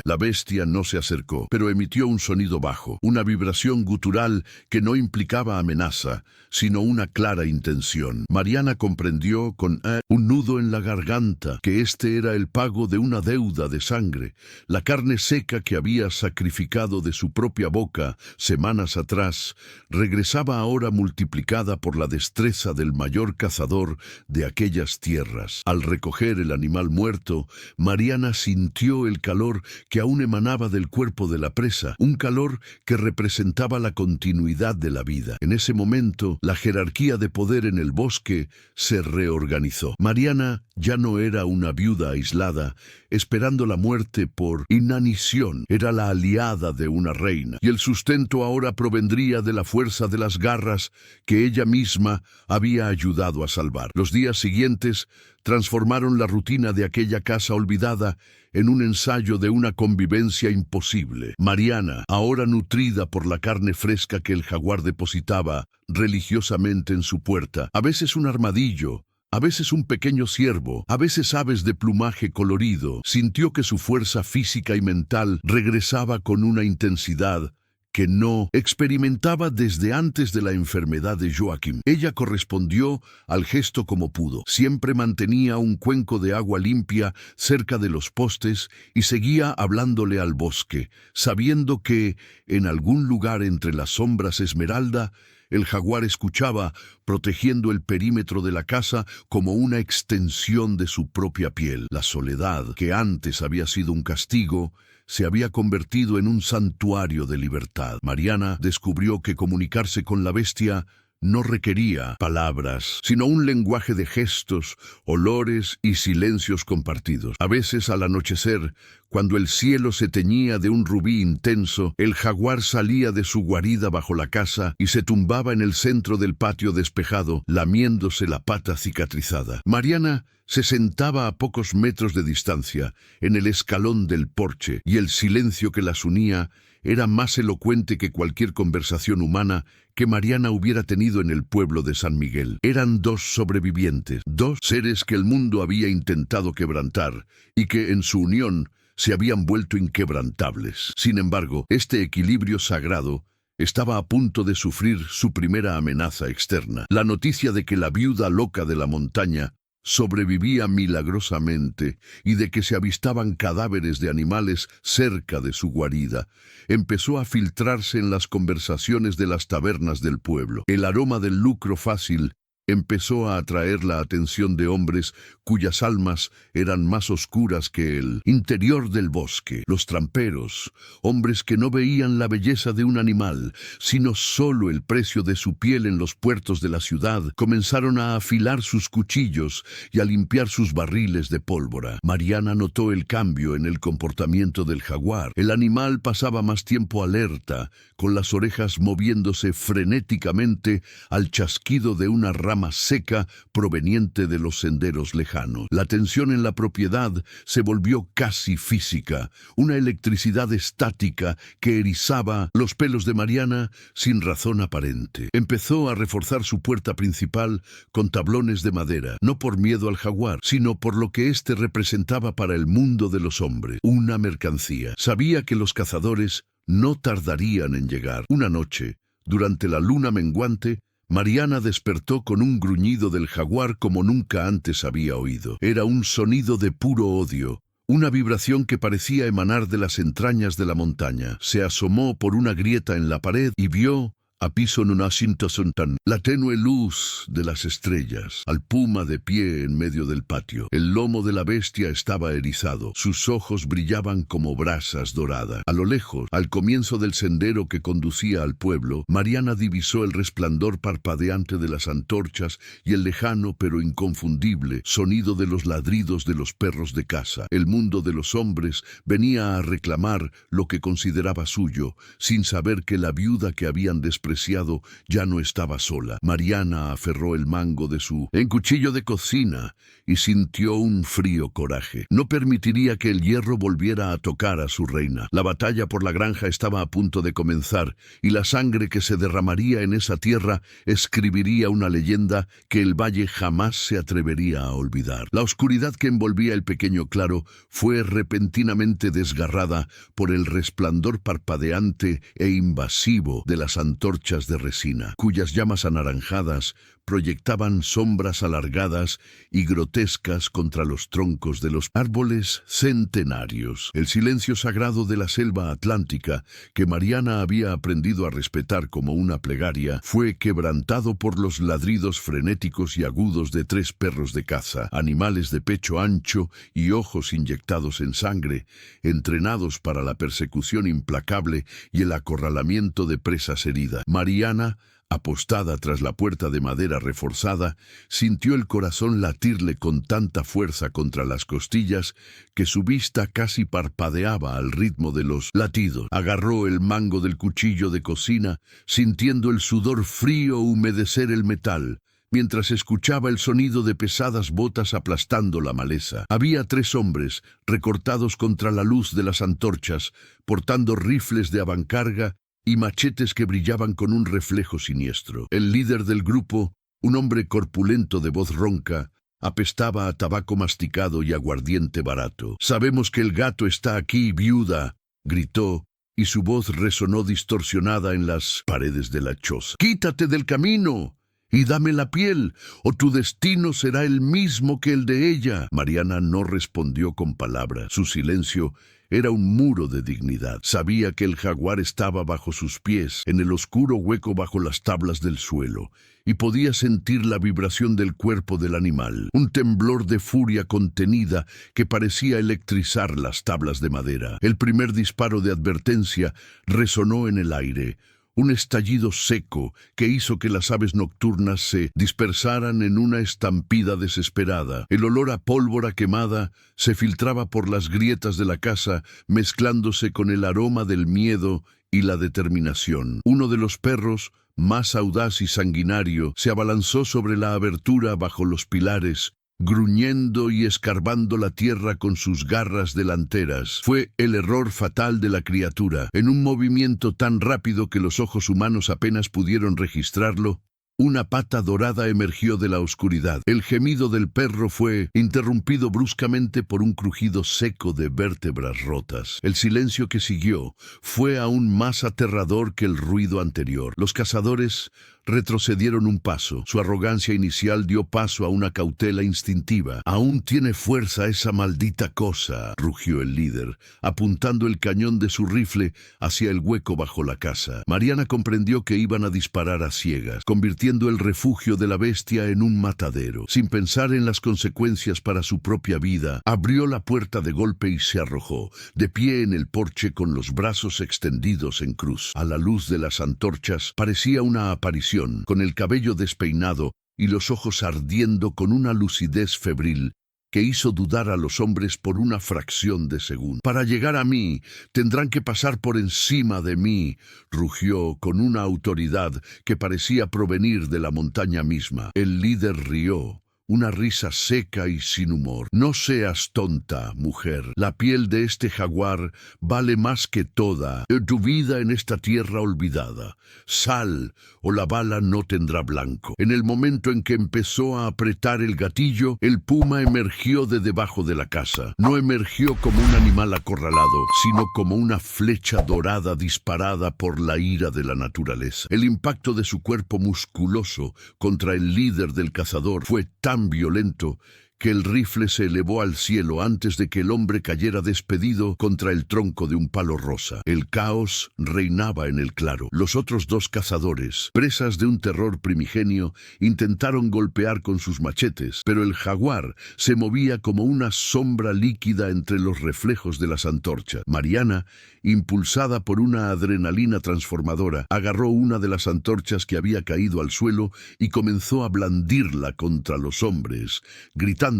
La bestia no se acercó, pero emitió un sonido bajo, una vibración gutural que no implicaba amenaza, sino una clara intención. Mariana comprendió con un nudo en la garganta que este era el pago de una deuda de sangre. La carne seca que había sacrificado de su propia boca semanas atrás regresaba ahora multiplicada por la destreza del mayor cazador de aquellas tierras. Al recoger el animal muerto, Mariana sintió el calor que aún emanaba del cuerpo de la presa, un calor que representaba la continuidad de la vida. En ese momento, la jerarquía de poder en el bosque se reorganizó. Mariana ya no era una viuda aislada, esperando la muerte por inanición. Era la aliada de una reina, y el sustento ahora provendría de la fuerza de las garras que ella misma había ayudado a salvar. Los días siguientes transformaron la rutina de aquella casa olvidada en un ensayo de una convivencia imposible. Mariana, ahora nutrida por la carne fresca que el jaguar depositaba religiosamente en su puerta, a veces un armadillo, a veces un pequeño ciervo, a veces aves de plumaje colorido, sintió que su fuerza física y mental regresaba con una intensidad que no experimentaba desde antes de la enfermedad de Joaquim. Ella correspondió al gesto como pudo. Siempre mantenía un cuenco de agua limpia cerca de los postes y seguía hablándole al bosque, sabiendo que, en algún lugar entre las sombras esmeralda, el jaguar escuchaba, protegiendo el perímetro de la casa como una extensión de su propia piel. La soledad, que antes había sido un castigo, se había convertido en un santuario de libertad. Mariana descubrió que comunicarse con la bestia no requería palabras, sino un lenguaje de gestos, olores y silencios compartidos. A veces, al anochecer, cuando el cielo se teñía de un rubí intenso, el jaguar salía de su guarida bajo la casa y se tumbaba en el centro del patio despejado, lamiéndose la pata cicatrizada. Mariana se sentaba a pocos metros de distancia, en el escalón del porche, y el silencio que las unía era más elocuente que cualquier conversación humana que Mariana hubiera tenido en el pueblo de San Miguel. Eran dos sobrevivientes, dos seres que el mundo había intentado quebrantar y que en su unión se habían vuelto inquebrantables. Sin embargo, este equilibrio sagrado estaba a punto de sufrir su primera amenaza externa. La noticia de que la viuda loca de la montaña sobrevivía milagrosamente y de que se avistaban cadáveres de animales cerca de su guarida, empezó a filtrarse en las conversaciones de las tabernas del pueblo. El aroma del lucro fácil empezó a atraer la atención de hombres cuyas almas eran más oscuras que el interior del bosque. Los tramperos, hombres que no veían la belleza de un animal, sino solo el precio de su piel en los puertos de la ciudad, comenzaron a afilar sus cuchillos y a limpiar sus barriles de pólvora. Mariana notó el cambio en el comportamiento del jaguar. El animal pasaba más tiempo alerta, con las orejas moviéndose frenéticamente al chasquido de una rama seca proveniente de los senderos lejanos. La tensión en la propiedad se volvió casi física, una electricidad estática que erizaba los pelos de Mariana sin razón aparente. Empezó a reforzar su puerta principal con tablones de madera, no por miedo al jaguar, sino por lo que éste representaba para el mundo de los hombres, una mercancía. Sabía que los cazadores no tardarían en llegar. Una noche, durante la luna menguante, Mariana despertó con un gruñido del jaguar como nunca antes había oído. Era un sonido de puro odio, una vibración que parecía emanar de las entrañas de la montaña. Se asomó por una grieta en la pared y vio apiso non asinto sontan, la tenue luz de las estrellas, al puma de pie en medio del patio. El lomo de la bestia estaba erizado, sus ojos brillaban como brasas doradas. A lo lejos, al comienzo del sendero que conducía al pueblo, Mariana divisó el resplandor parpadeante de las antorchas y el lejano pero inconfundible sonido de los ladridos de los perros de caza. El mundo de los hombres venía a reclamar lo que consideraba suyo, sin saber que la viuda que habían despreciado ya no estaba sola. Mariana aferró el mango de su cuchillo de cocina y sintió un frío coraje. No permitiría que el hierro volviera a tocar a su reina. La batalla por la granja estaba a punto de comenzar y la sangre que se derramaría en esa tierra escribiría una leyenda que el valle jamás se atrevería a olvidar. La oscuridad que envolvía el pequeño claro fue repentinamente desgarrada por el resplandor parpadeante e invasivo de las antorchas de resina, cuyas llamas anaranjadas proyectaban sombras alargadas y grotescas contra los troncos de los árboles centenarios. El silencio sagrado de la selva atlántica, que Mariana había aprendido a respetar como una plegaria, fue quebrantado por los ladridos frenéticos y agudos de 3 perros de caza, animales de pecho ancho y ojos inyectados en sangre, entrenados para la persecución implacable y el acorralamiento de presas heridas. Mariana, apostada tras la puerta de madera reforzada, sintió el corazón latirle con tanta fuerza contra las costillas que su vista casi parpadeaba al ritmo de los latidos. Agarró el mango del cuchillo de cocina, sintiendo el sudor frío humedecer el metal, mientras escuchaba el sonido de pesadas botas aplastando la maleza. Había 3 hombres, recortados contra la luz de las antorchas, portando rifles de avancarga y machetes que brillaban con un reflejo siniestro. El líder del grupo, un hombre corpulento de voz ronca, apestaba a tabaco masticado y aguardiente barato. «Sabemos que el gato está aquí, viuda», gritó, y su voz resonó distorsionada en las paredes de la choza. «¡Quítate del camino y dame la piel, o tu destino será el mismo que el de ella!». Mariana no respondió con palabras. Su silencio era un muro de dignidad. Sabía que el jaguar estaba bajo sus pies, en el oscuro hueco bajo las tablas del suelo, y podía sentir la vibración del cuerpo del animal, un temblor de furia contenida que parecía electrizar las tablas de madera. El primer disparo de advertencia resonó en el aire, un estallido seco que hizo que las aves nocturnas se dispersaran en una estampida desesperada. El olor a pólvora quemada se filtraba por las grietas de la casa, mezclándose con el aroma del miedo y la determinación. Uno de los perros, más audaz y sanguinario, se abalanzó sobre la abertura bajo los pilares, gruñendo y escarbando la tierra con sus garras delanteras. Fue el error fatal de la criatura. En un movimiento tan rápido que los ojos humanos apenas pudieron registrarlo, una pata dorada emergió de la oscuridad. El gemido del perro fue interrumpido bruscamente por un crujido seco de vértebras rotas. El silencio que siguió fue aún más aterrador que el ruido anterior. Los cazadores retrocedieron un paso. Su arrogancia inicial dio paso a una cautela instintiva. «Aún tiene fuerza esa maldita cosa», rugió el líder, apuntando el cañón de su rifle hacia el hueco bajo la casa. Mariana comprendió que iban a disparar a ciegas, convirtiendo el refugio de la bestia en un matadero. Sin pensar en las consecuencias para su propia vida, abrió la puerta de golpe y se arrojó, de pie en el porche con los brazos extendidos en cruz. A la luz de las antorchas parecía una aparición, con el cabello despeinado y los ojos ardiendo con una lucidez febril que hizo dudar a los hombres por una fracción de segundo. «Para llegar a mí, tendrán que pasar por encima de mí», rugió con una autoridad que parecía provenir de la montaña misma. El líder rió, una risa seca y sin humor. «No seas tonta, mujer. La piel de este jaguar vale más que toda tu vida en esta tierra olvidada. Sal, o la bala no tendrá blanco». En el momento en que empezó a apretar el gatillo, el puma emergió de debajo de la casa. No emergió como un animal acorralado, sino como una flecha dorada disparada por la ira de la naturaleza. El impacto de su cuerpo musculoso contra el líder del cazador fue tan violento que el rifle se elevó al cielo antes de que el hombre cayera despedido contra el tronco de un palo rosa. El caos reinaba en el claro. Los otros dos cazadores, presas de un terror primigenio, intentaron golpear con sus machetes, pero el jaguar se movía como una sombra líquida entre los reflejos de las antorchas. Mariana, impulsada por una adrenalina transformadora, agarró una de las antorchas que había caído al suelo y comenzó a blandirla contra los hombres, gritándoles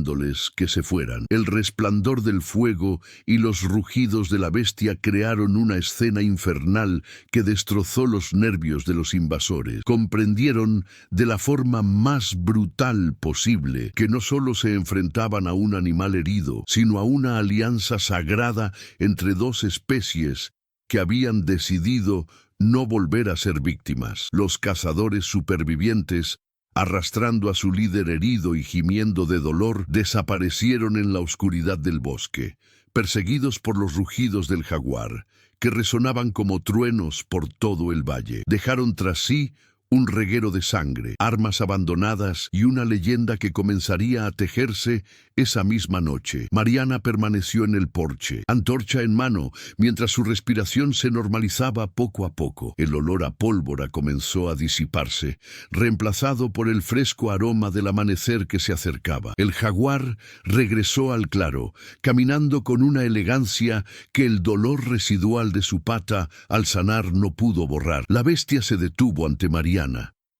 que se fueran. El resplandor del fuego y los rugidos de la bestia crearon una escena infernal que destrozó los nervios de los invasores. Comprendieron de la forma más brutal posible que no solo se enfrentaban a un animal herido, sino a una alianza sagrada entre dos especies que habían decidido no volver a ser víctimas. Los cazadores supervivientes, arrastrando a su líder herido y gimiendo de dolor, desaparecieron en la oscuridad del bosque, perseguidos por los rugidos del jaguar, que resonaban como truenos por todo el valle. Dejaron tras sí un reguero de sangre, armas abandonadas y una leyenda que comenzaría a tejerse esa misma noche. Mariana permaneció en el porche, antorcha en mano, mientras su respiración se normalizaba poco a poco. El olor a pólvora comenzó a disiparse, reemplazado por el fresco aroma del amanecer que se acercaba. El jaguar regresó al claro, caminando con una elegancia que el dolor residual de su pata al sanar no pudo borrar. La bestia se detuvo ante Mariana.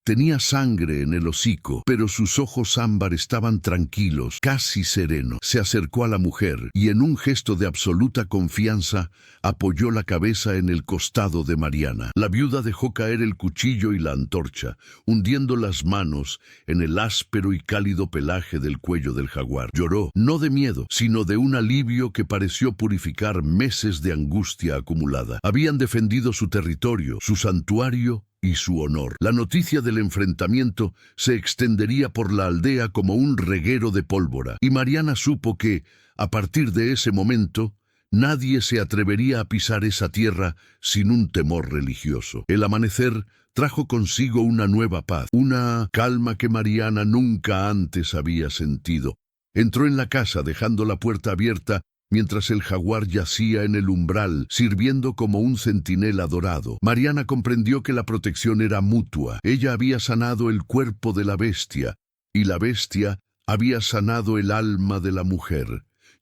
Tenía sangre en el hocico, pero sus ojos ámbar estaban tranquilos, casi serenos. Se acercó a la mujer y en un gesto de absoluta confianza apoyó la cabeza en el costado de Mariana. La viuda dejó caer el cuchillo y la antorcha, hundiendo las manos en el áspero y cálido pelaje del cuello del jaguar. Lloró, no de miedo, sino de un alivio que pareció purificar meses de angustia acumulada. Habían defendido su territorio, su santuario y su honor. La noticia del enfrentamiento se extendería por la aldea como un reguero de pólvora, y Mariana supo que, a partir de ese momento, nadie se atrevería a pisar esa tierra sin un temor religioso. El amanecer trajo consigo una nueva paz, una calma que Mariana nunca antes había sentido. Entró en la casa dejando la puerta abierta mientras el jaguar yacía en el umbral, sirviendo como un centinela dorado. Mariana comprendió que la protección era mutua. Ella había sanado el cuerpo de la bestia, y la bestia había sanado el alma de la mujer.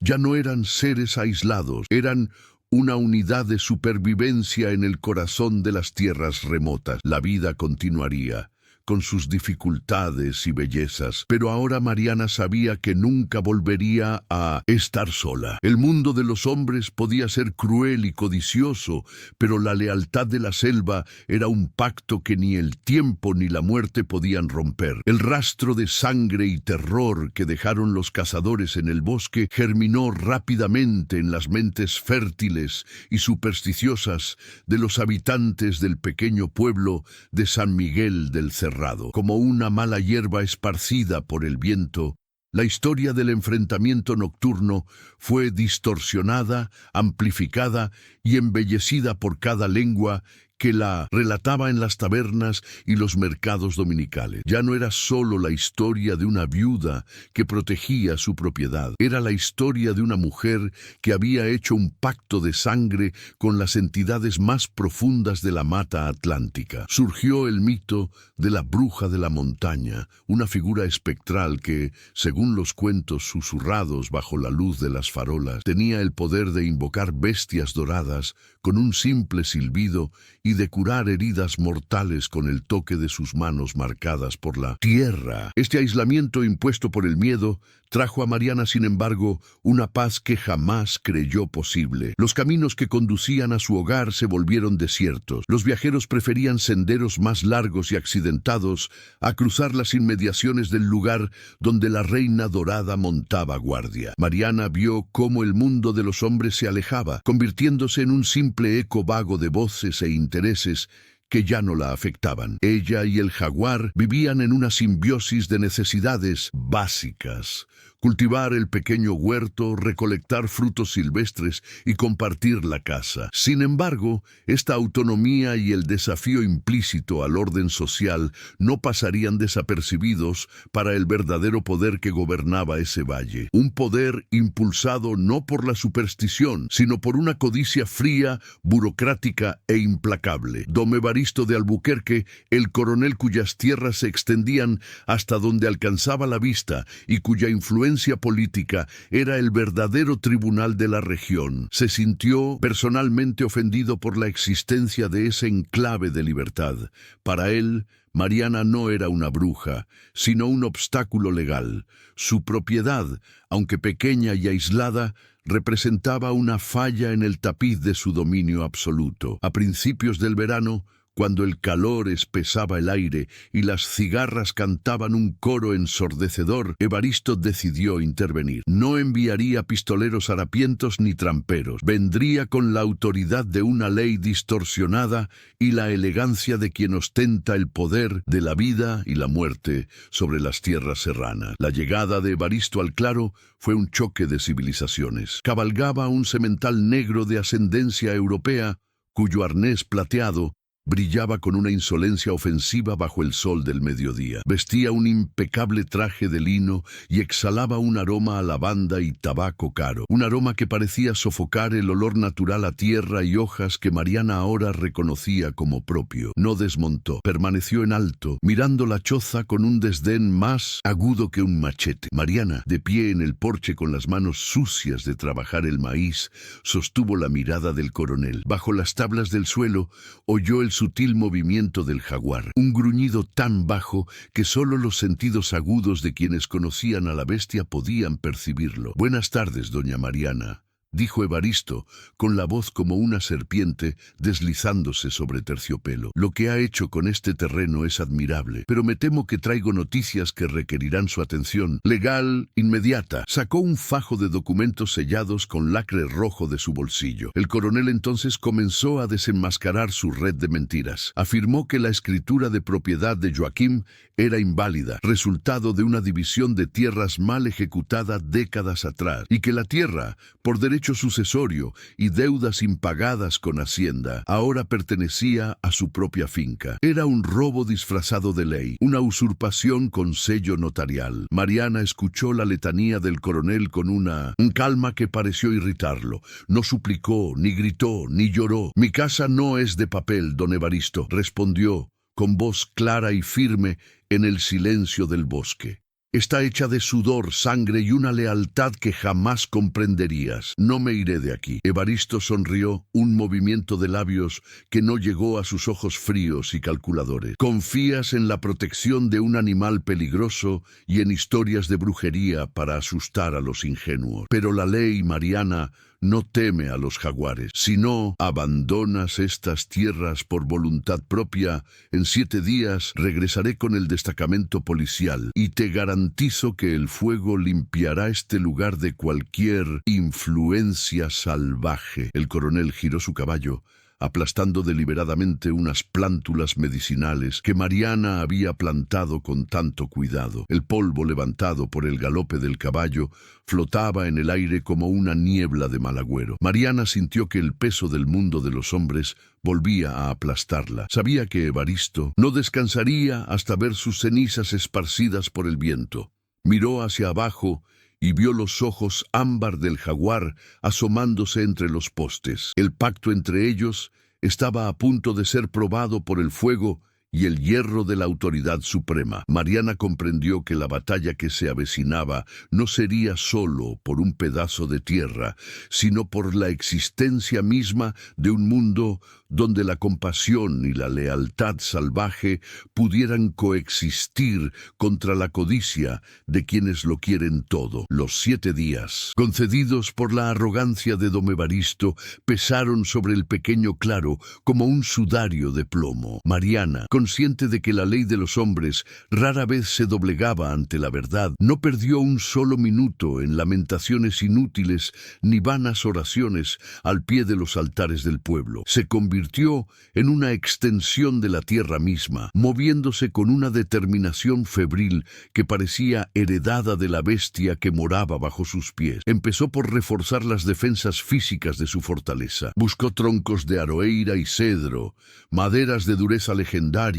Ya no eran seres aislados, eran una unidad de supervivencia en el corazón de las tierras remotas. La vida continuaría, con sus dificultades y bellezas, pero ahora Mariana sabía que nunca volvería a estar sola. El mundo de los hombres podía ser cruel y codicioso, pero la lealtad de la selva era un pacto que ni el tiempo ni la muerte podían romper. El rastro de sangre y terror que dejaron los cazadores en el bosque germinó rápidamente en las mentes fértiles y supersticiosas de los habitantes del pequeño pueblo de San Miguel del Cerrado. Como una mala hierba esparcida por el viento, la historia del enfrentamiento nocturno fue distorsionada, amplificada y embellecida por cada lengua que la relataba en las tabernas y los mercados dominicales. Ya no era solo la historia de una viuda que protegía su propiedad, era la historia de una mujer que había hecho un pacto de sangre con las entidades más profundas de la mata atlántica. Surgió el mito de la bruja de la montaña, una figura espectral que, según los cuentos susurrados bajo la luz de las farolas, tenía el poder de invocar bestias doradas con un simple silbido y de curar heridas mortales con el toque de sus manos marcadas por la tierra. Este aislamiento impuesto por el miedo trajo a Mariana, sin embargo, una paz que jamás creyó posible. Los caminos que conducían a su hogar se volvieron desiertos. Los viajeros preferían senderos más largos y accidentados a cruzar las inmediaciones del lugar donde la reina dorada montaba guardia. Mariana vio cómo el mundo de los hombres se alejaba, convirtiéndose en un simple eco vago de voces e intereses que ya no la afectaban. Ella y el jaguar vivían en una simbiosis de necesidades básicas: cultivar el pequeño huerto, recolectar frutos silvestres y compartir la casa. Sin embargo, esta autonomía y el desafío implícito al orden social no pasarían desapercibidos para el verdadero poder que gobernaba ese valle. Un poder impulsado no por la superstición, sino por una codicia fría, burocrática e implacable. Don Evaristo de Albuquerque, el coronel cuyas tierras se extendían hasta donde alcanzaba la vista y cuya influencia política era el verdadero tribunal de la región, se sintió personalmente ofendido por la existencia de ese enclave de libertad. Para él, Mariana no era una bruja, sino un obstáculo legal. Su propiedad, aunque pequeña y aislada, representaba una falla en el tapiz de su dominio absoluto. A principios del verano, cuando el calor espesaba el aire y las cigarras cantaban un coro ensordecedor, Evaristo decidió intervenir. No enviaría pistoleros harapientos ni tramperos. Vendría con la autoridad de una ley distorsionada y la elegancia de quien ostenta el poder de la vida y la muerte sobre las tierras serranas. La llegada de Evaristo al claro fue un choque de civilizaciones. Cabalgaba un semental negro de ascendencia europea, cuyo arnés plateado brillaba con una insolencia ofensiva bajo el sol del mediodía. Vestía un impecable traje de lino y exhalaba un aroma a lavanda y tabaco caro. Un aroma que parecía sofocar el olor natural a tierra y hojas que Mariana ahora reconocía como propio. No desmontó. Permaneció en alto, mirando la choza con un desdén más agudo que un machete. Mariana, de pie en el porche con las manos sucias de trabajar el maíz, sostuvo la mirada del coronel. Bajo las tablas del suelo, oyó el sutil movimiento del jaguar, un gruñido tan bajo que solo los sentidos agudos de quienes conocían a la bestia podían percibirlo. «Buenas tardes, doña Mariana», dijo Evaristo, con la voz como una serpiente deslizándose sobre terciopelo. «Lo que ha hecho con este terreno es admirable, pero me temo que traigo noticias que requerirán su atención legal inmediata». Sacó un fajo de documentos sellados con lacre rojo de su bolsillo. El coronel entonces comenzó a desenmascarar su red de mentiras. Afirmó que la escritura de propiedad de Joaquín era inválida, resultado de una división de tierras mal ejecutada décadas atrás, y que la tierra, por derecho sucesorio y deudas impagadas con Hacienda, ahora pertenecía a su propia finca. Era un robo disfrazado de ley, una usurpación con sello notarial. Mariana escuchó la letanía del coronel con una calma que pareció irritarlo. No suplicó, ni gritó, ni lloró. «Mi casa no es de papel, don Evaristo», respondió con voz clara y firme en el silencio del bosque. «Está hecha de sudor, sangre y una lealtad que jamás comprenderías. No me iré de aquí». Evaristo sonrió, un movimiento de labios que no llegó a sus ojos fríos y calculadores. «Confías en la protección de un animal peligroso y en historias de brujería para asustar a los ingenuos. Pero la ley, Mariana, no teme a los jaguares. Si no abandonas estas tierras por voluntad propia, en 7 días regresaré con el destacamento policial y te garantizo que el fuego limpiará este lugar de cualquier influencia salvaje». El coronel giró su caballo, aplastando deliberadamente unas plántulas medicinales que Mariana había plantado con tanto cuidado. El polvo levantado por el galope del caballo flotaba en el aire como una niebla de mal agüero. Mariana sintió que el peso del mundo de los hombres volvía a aplastarla. Sabía que Evaristo no descansaría hasta ver sus cenizas esparcidas por el viento. Miró hacia abajo y vio los ojos ámbar del jaguar asomándose entre los postes. El pacto entre ellos estaba a punto de ser probado por el fuego y el hierro de la autoridad suprema. Mariana comprendió que la batalla que se avecinaba no sería solo por un pedazo de tierra, sino por la existencia misma de un mundo donde la compasión y la lealtad salvaje pudieran coexistir contra la codicia de quienes lo quieren todo. Los 7 días, concedidos por la arrogancia de don Evaristo, pesaron sobre el pequeño claro como un sudario de plomo. Mariana, con consciente de que la ley de los hombres rara vez se doblegaba ante la verdad, no perdió un solo minuto en lamentaciones inútiles ni vanas oraciones al pie de los altares del pueblo. Se convirtió en una extensión de la tierra misma, moviéndose con una determinación febril que parecía heredada de la bestia que moraba bajo sus pies. Empezó por reforzar las defensas físicas de su fortaleza. Buscó troncos de aroeira y cedro, maderas de dureza legendaria,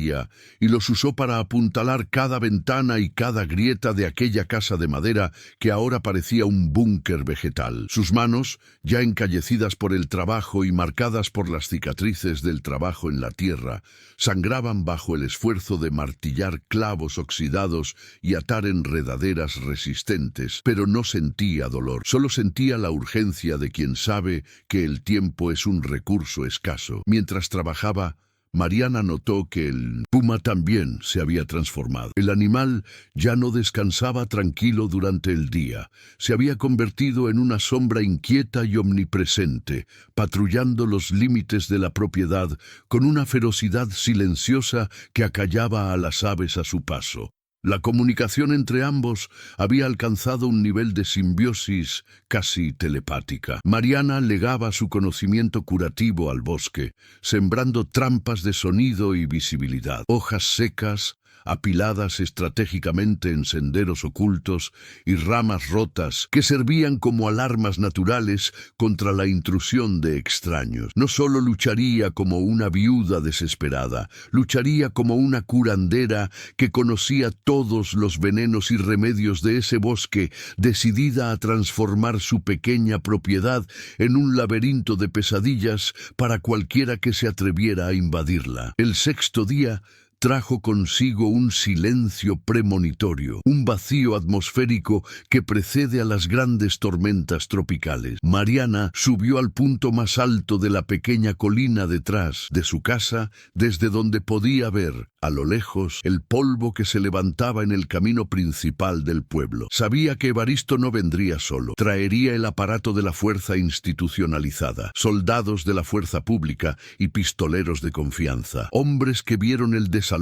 y los usó para apuntalar cada ventana y cada grieta de aquella casa de madera que ahora parecía un búnker vegetal. Sus manos, ya encallecidas por el trabajo y marcadas por las cicatrices del trabajo en la tierra, sangraban bajo el esfuerzo de martillar clavos oxidados y atar enredaderas resistentes, pero no sentía dolor, solo sentía la urgencia de quien sabe que el tiempo es un recurso escaso. Mientras trabajaba, Mariana notó que el puma también se había transformado. El animal ya no descansaba tranquilo durante el día. Se había convertido en una sombra inquieta y omnipresente, patrullando los límites de la propiedad con una ferocidad silenciosa que acallaba a las aves a su paso. La comunicación entre ambos había alcanzado un nivel de simbiosis casi telepática. Mariana legaba su conocimiento curativo al bosque, sembrando trampas de sonido y visibilidad. Hojas secas, apiladas estratégicamente en senderos ocultos, y ramas rotas que servían como alarmas naturales contra la intrusión de extraños. No solo lucharía como una viuda desesperada, lucharía como una curandera que conocía todos los venenos y remedios de ese bosque, decidida a transformar su pequeña propiedad en un laberinto de pesadillas para cualquiera que se atreviera a invadirla. El sexto día trajo consigo un silencio premonitorio, un vacío atmosférico que precede a las grandes tormentas tropicales. Mariana subió al punto más alto de la pequeña colina detrás de su casa, desde donde podía ver, a lo lejos, el polvo que se levantaba en el camino principal del pueblo. Sabía que Evaristo no vendría solo. Traería el aparato de la fuerza institucionalizada, soldados de la fuerza pública y pistoleros de confianza. Hombres que vieron el desalojo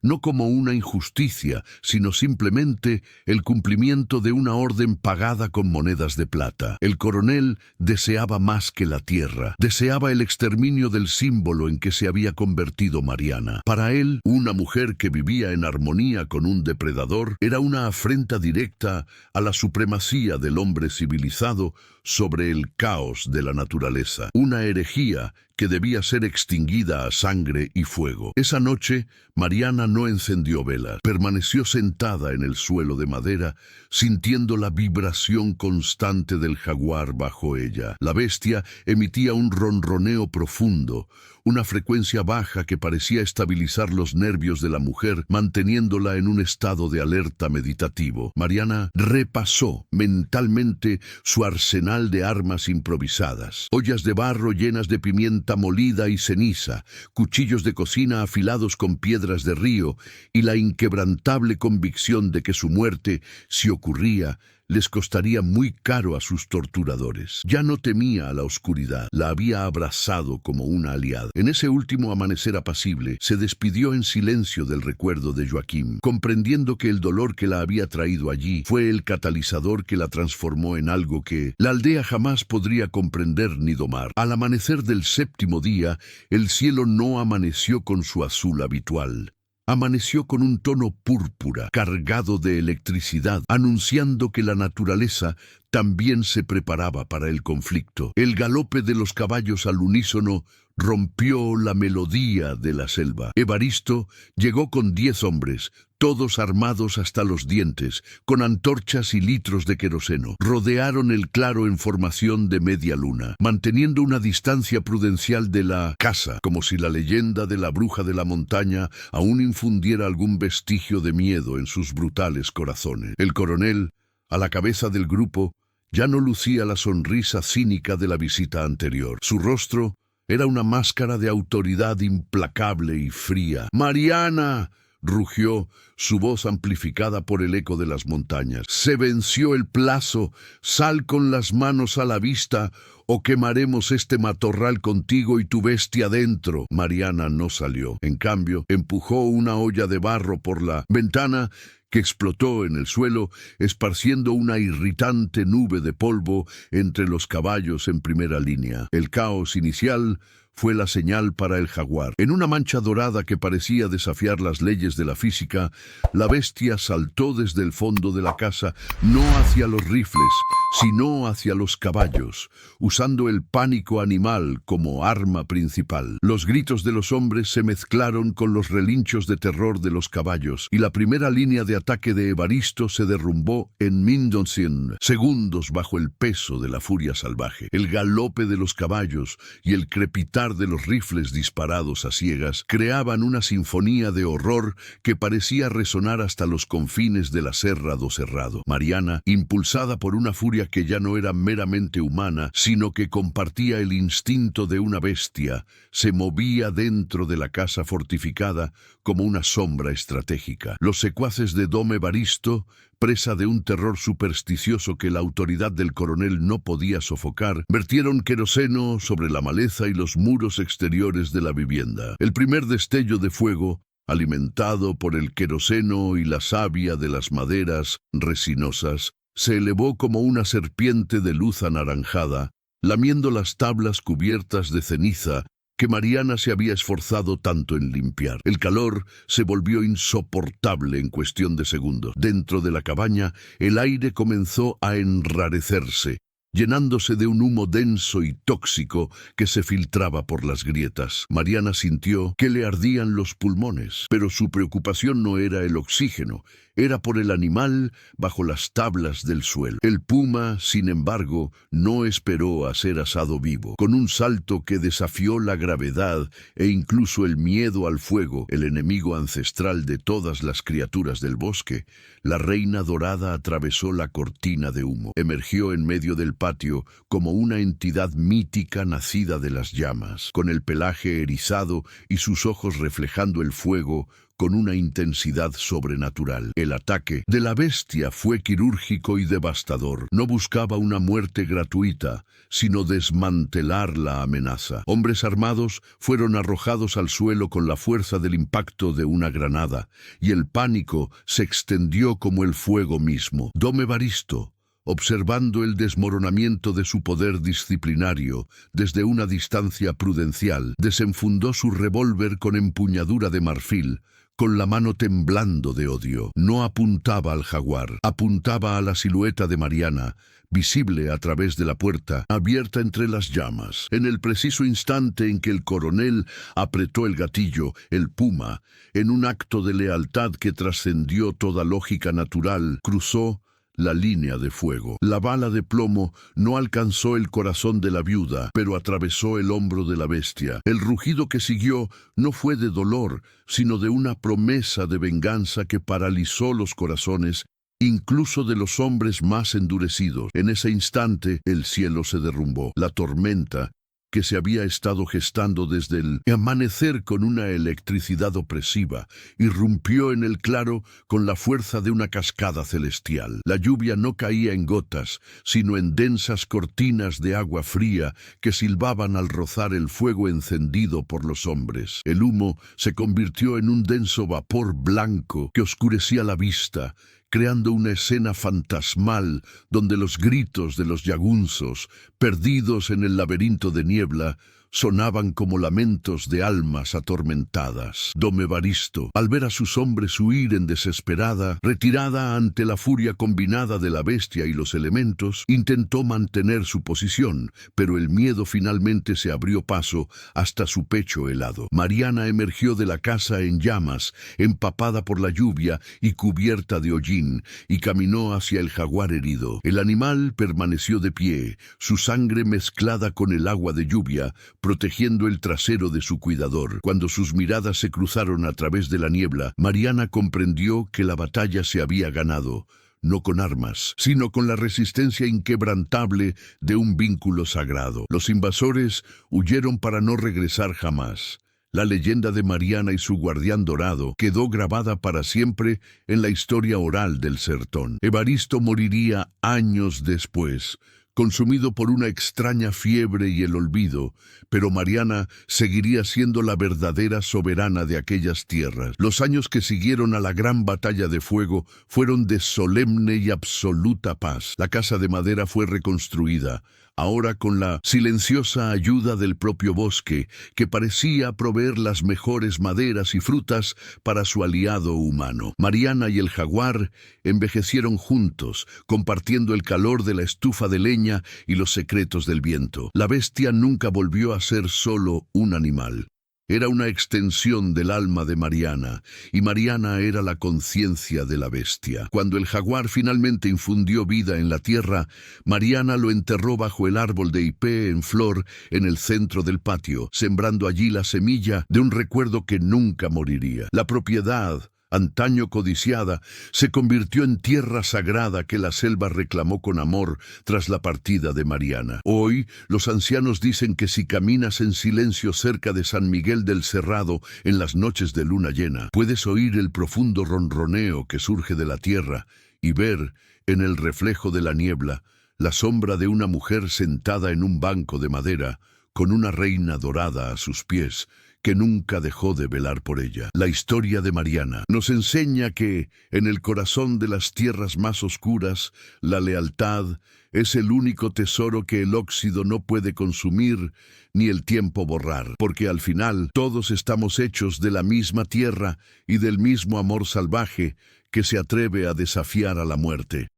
no como una injusticia, sino simplemente el cumplimiento de una orden pagada con monedas de plata. El coronel deseaba más que la tierra. Deseaba el exterminio del símbolo en que se había convertido Mariana. Para él, una mujer que vivía en armonía con un depredador era una afrenta directa a la supremacía del hombre civilizado sobre el caos de la naturaleza. Una herejía que debía ser extinguida a sangre y fuego. Esa noche, Mariana no encendió velas. Permaneció sentada en el suelo de madera, sintiendo la vibración constante del jaguar bajo ella. La bestia emitía un ronroneo profundo, una frecuencia baja que parecía estabilizar los nervios de la mujer, manteniéndola en un estado de alerta meditativo. Mariana repasó mentalmente su arsenal de armas improvisadas. Ollas de barro llenas de pimienta molida y ceniza, cuchillos de cocina afilados con piedras de río, y la inquebrantable convicción de que su muerte, si ocurría, les costaría muy caro a sus torturadores. Ya no temía a la oscuridad, la había abrazado como una aliada. En ese último amanecer apacible, se despidió en silencio del recuerdo de Joaquín, comprendiendo que el dolor que la había traído allí fue el catalizador que la transformó en algo que la aldea jamás podría comprender ni domar. Al amanecer del séptimo día, el cielo no amaneció con su azul habitual. Amaneció con un tono púrpura, cargado de electricidad, anunciando que la naturaleza también se preparaba para el conflicto. El galope de los caballos al unísono rompió la melodía de la selva. Evaristo llegó con 10 hombres, todos armados hasta los dientes, con antorchas y litros de queroseno. Rodearon el claro en formación de media luna, manteniendo una distancia prudencial de la casa, como si la leyenda de la bruja de la montaña aún infundiera algún vestigio de miedo en sus brutales corazones. El coronel, a la cabeza del grupo, ya no lucía la sonrisa cínica de la visita anterior. Su rostro era una máscara de autoridad implacable y fría. «¡Mariana!», rugió, su voz amplificada por el eco de las montañas. Se venció el plazo, sal con las manos a la vista, o quemaremos este matorral contigo y tu bestia dentro. Mariana no salió. En cambio, empujó una olla de barro por la ventana que explotó en el suelo, esparciendo una irritante nube de polvo entre los caballos en primera línea. El caos inicial fue la señal para el jaguar. En una mancha dorada que parecía desafiar las leyes de la física, la bestia saltó desde el fondo de la casa, no hacia los rifles, sino hacia los caballos, usando el pánico animal como arma principal. Los gritos de los hombres se mezclaron con los relinchos de terror de los caballos, y la primera línea de ataque de Evaristo se derrumbó en 1200 segundos bajo el peso de la furia salvaje. El galope de los caballos y el crepitar de los rifles disparados a ciegas creaban una sinfonía de horror que parecía resonar hasta los confines de la Serra do Cerrado. Mariana, impulsada por una furia que ya no era meramente humana, sino que compartía el instinto de una bestia, se movía dentro de la casa fortificada como una sombra estratégica. Los secuaces de Dom Evaristo, presa de un terror supersticioso que la autoridad del coronel no podía sofocar, vertieron queroseno sobre la maleza y los muros exteriores de la vivienda. El primer destello de fuego, alimentado por el queroseno y la savia de las maderas resinosas, se elevó como una serpiente de luz anaranjada, lamiendo las tablas cubiertas de ceniza que Mariana se había esforzado tanto en limpiar. El calor se volvió insoportable en cuestión de segundos. Dentro de la cabaña, el aire comenzó a enrarecerse, llenándose de un humo denso y tóxico que se filtraba por las grietas. Mariana sintió que le ardían los pulmones, pero su preocupación no era el oxígeno, era por el animal bajo las tablas del suelo. El puma, sin embargo, no esperó a ser asado vivo. Con un salto que desafió la gravedad e incluso el miedo al fuego, el enemigo ancestral de todas las criaturas del bosque, la reina dorada atravesó la cortina de humo. Emergió en medio del patio como una entidad mítica nacida de las llamas, con el pelaje erizado y sus ojos reflejando el fuego con una intensidad sobrenatural. El ataque de la bestia fue quirúrgico y devastador. No buscaba una muerte gratuita, sino desmantelar la amenaza. Hombres armados fueron arrojados al suelo con la fuerza del impacto de una granada, y el pánico se extendió como el fuego mismo. Dom Evaristo, observando el desmoronamiento de su poder disciplinario desde una distancia prudencial, desenfundó su revólver con empuñadura de marfil, con la mano temblando de odio. No apuntaba al jaguar, apuntaba a la silueta de Mariana, visible a través de la puerta, abierta entre las llamas. En el preciso instante en que el coronel apretó el gatillo, el puma, en un acto de lealtad que trascendió toda lógica natural, cruzó la línea de fuego. La bala de plomo no alcanzó el corazón de la viuda, pero atravesó el hombro de la bestia. El rugido que siguió no fue de dolor, sino de una promesa de venganza que paralizó los corazones, incluso de los hombres más endurecidos. En ese instante, el cielo se derrumbó. La tormenta, que se había estado gestando desde el amanecer con una electricidad opresiva, irrumpió en el claro con la fuerza de una cascada celestial. La lluvia no caía en gotas, sino en densas cortinas de agua fría que silbaban al rozar el fuego encendido por los hombres. El humo se convirtió en un denso vapor blanco que oscurecía la vista, creando una escena fantasmal donde los gritos de los yagunzos, perdidos en el laberinto de niebla, sonaban como lamentos de almas atormentadas. Dom Evaristo, al ver a sus hombres huir en desesperada retirada ante la furia combinada de la bestia y los elementos, intentó mantener su posición, pero el miedo finalmente se abrió paso hasta su pecho helado. Mariana emergió de la casa en llamas, empapada por la lluvia y cubierta de hollín, y caminó hacia el jaguar herido. El animal permaneció de pie, su sangre mezclada con el agua de lluvia, protegiendo el trasero de su cuidador. Cuando sus miradas se cruzaron a través de la niebla, Mariana comprendió que la batalla se había ganado, no con armas, sino con la resistencia inquebrantable de un vínculo sagrado. Los invasores huyeron para no regresar jamás. La leyenda de Mariana y su guardián dorado quedó grabada para siempre en la historia oral del sertón. Evaristo moriría años después, consumido por una extraña fiebre y el olvido, pero Mariana seguiría siendo la verdadera soberana de aquellas tierras. Los años que siguieron a la gran batalla de fuego fueron de solemne y absoluta paz. La casa de madera fue reconstruida, ahora con la silenciosa ayuda del propio bosque, que parecía proveer las mejores maderas y frutas para su aliado humano. Mariana y el jaguar envejecieron juntos, compartiendo el calor de la estufa de leña y los secretos del viento. La bestia nunca volvió a ser solo un animal. Era una extensión del alma de Mariana, y Mariana era la conciencia de la bestia. Cuando el jaguar finalmente infundió vida en la tierra, Mariana lo enterró bajo el árbol de hipé en flor en el centro del patio, sembrando allí la semilla de un recuerdo que nunca moriría. La propiedad, antaño codiciada, se convirtió en tierra sagrada que la selva reclamó con amor tras la partida de Mariana. Hoy, los ancianos dicen que si caminas en silencio cerca de San Miguel del Cerrado en las noches de luna llena, puedes oír el profundo ronroneo que surge de la tierra y ver, en el reflejo de la niebla, la sombra de una mujer sentada en un banco de madera, con una reina dorada a sus pies, que nunca dejó de velar por ella. La historia de Mariana nos enseña que, en el corazón de las tierras más oscuras, la lealtad es el único tesoro que el óxido no puede consumir ni el tiempo borrar, porque al final todos estamos hechos de la misma tierra y del mismo amor salvaje que se atreve a desafiar a la muerte.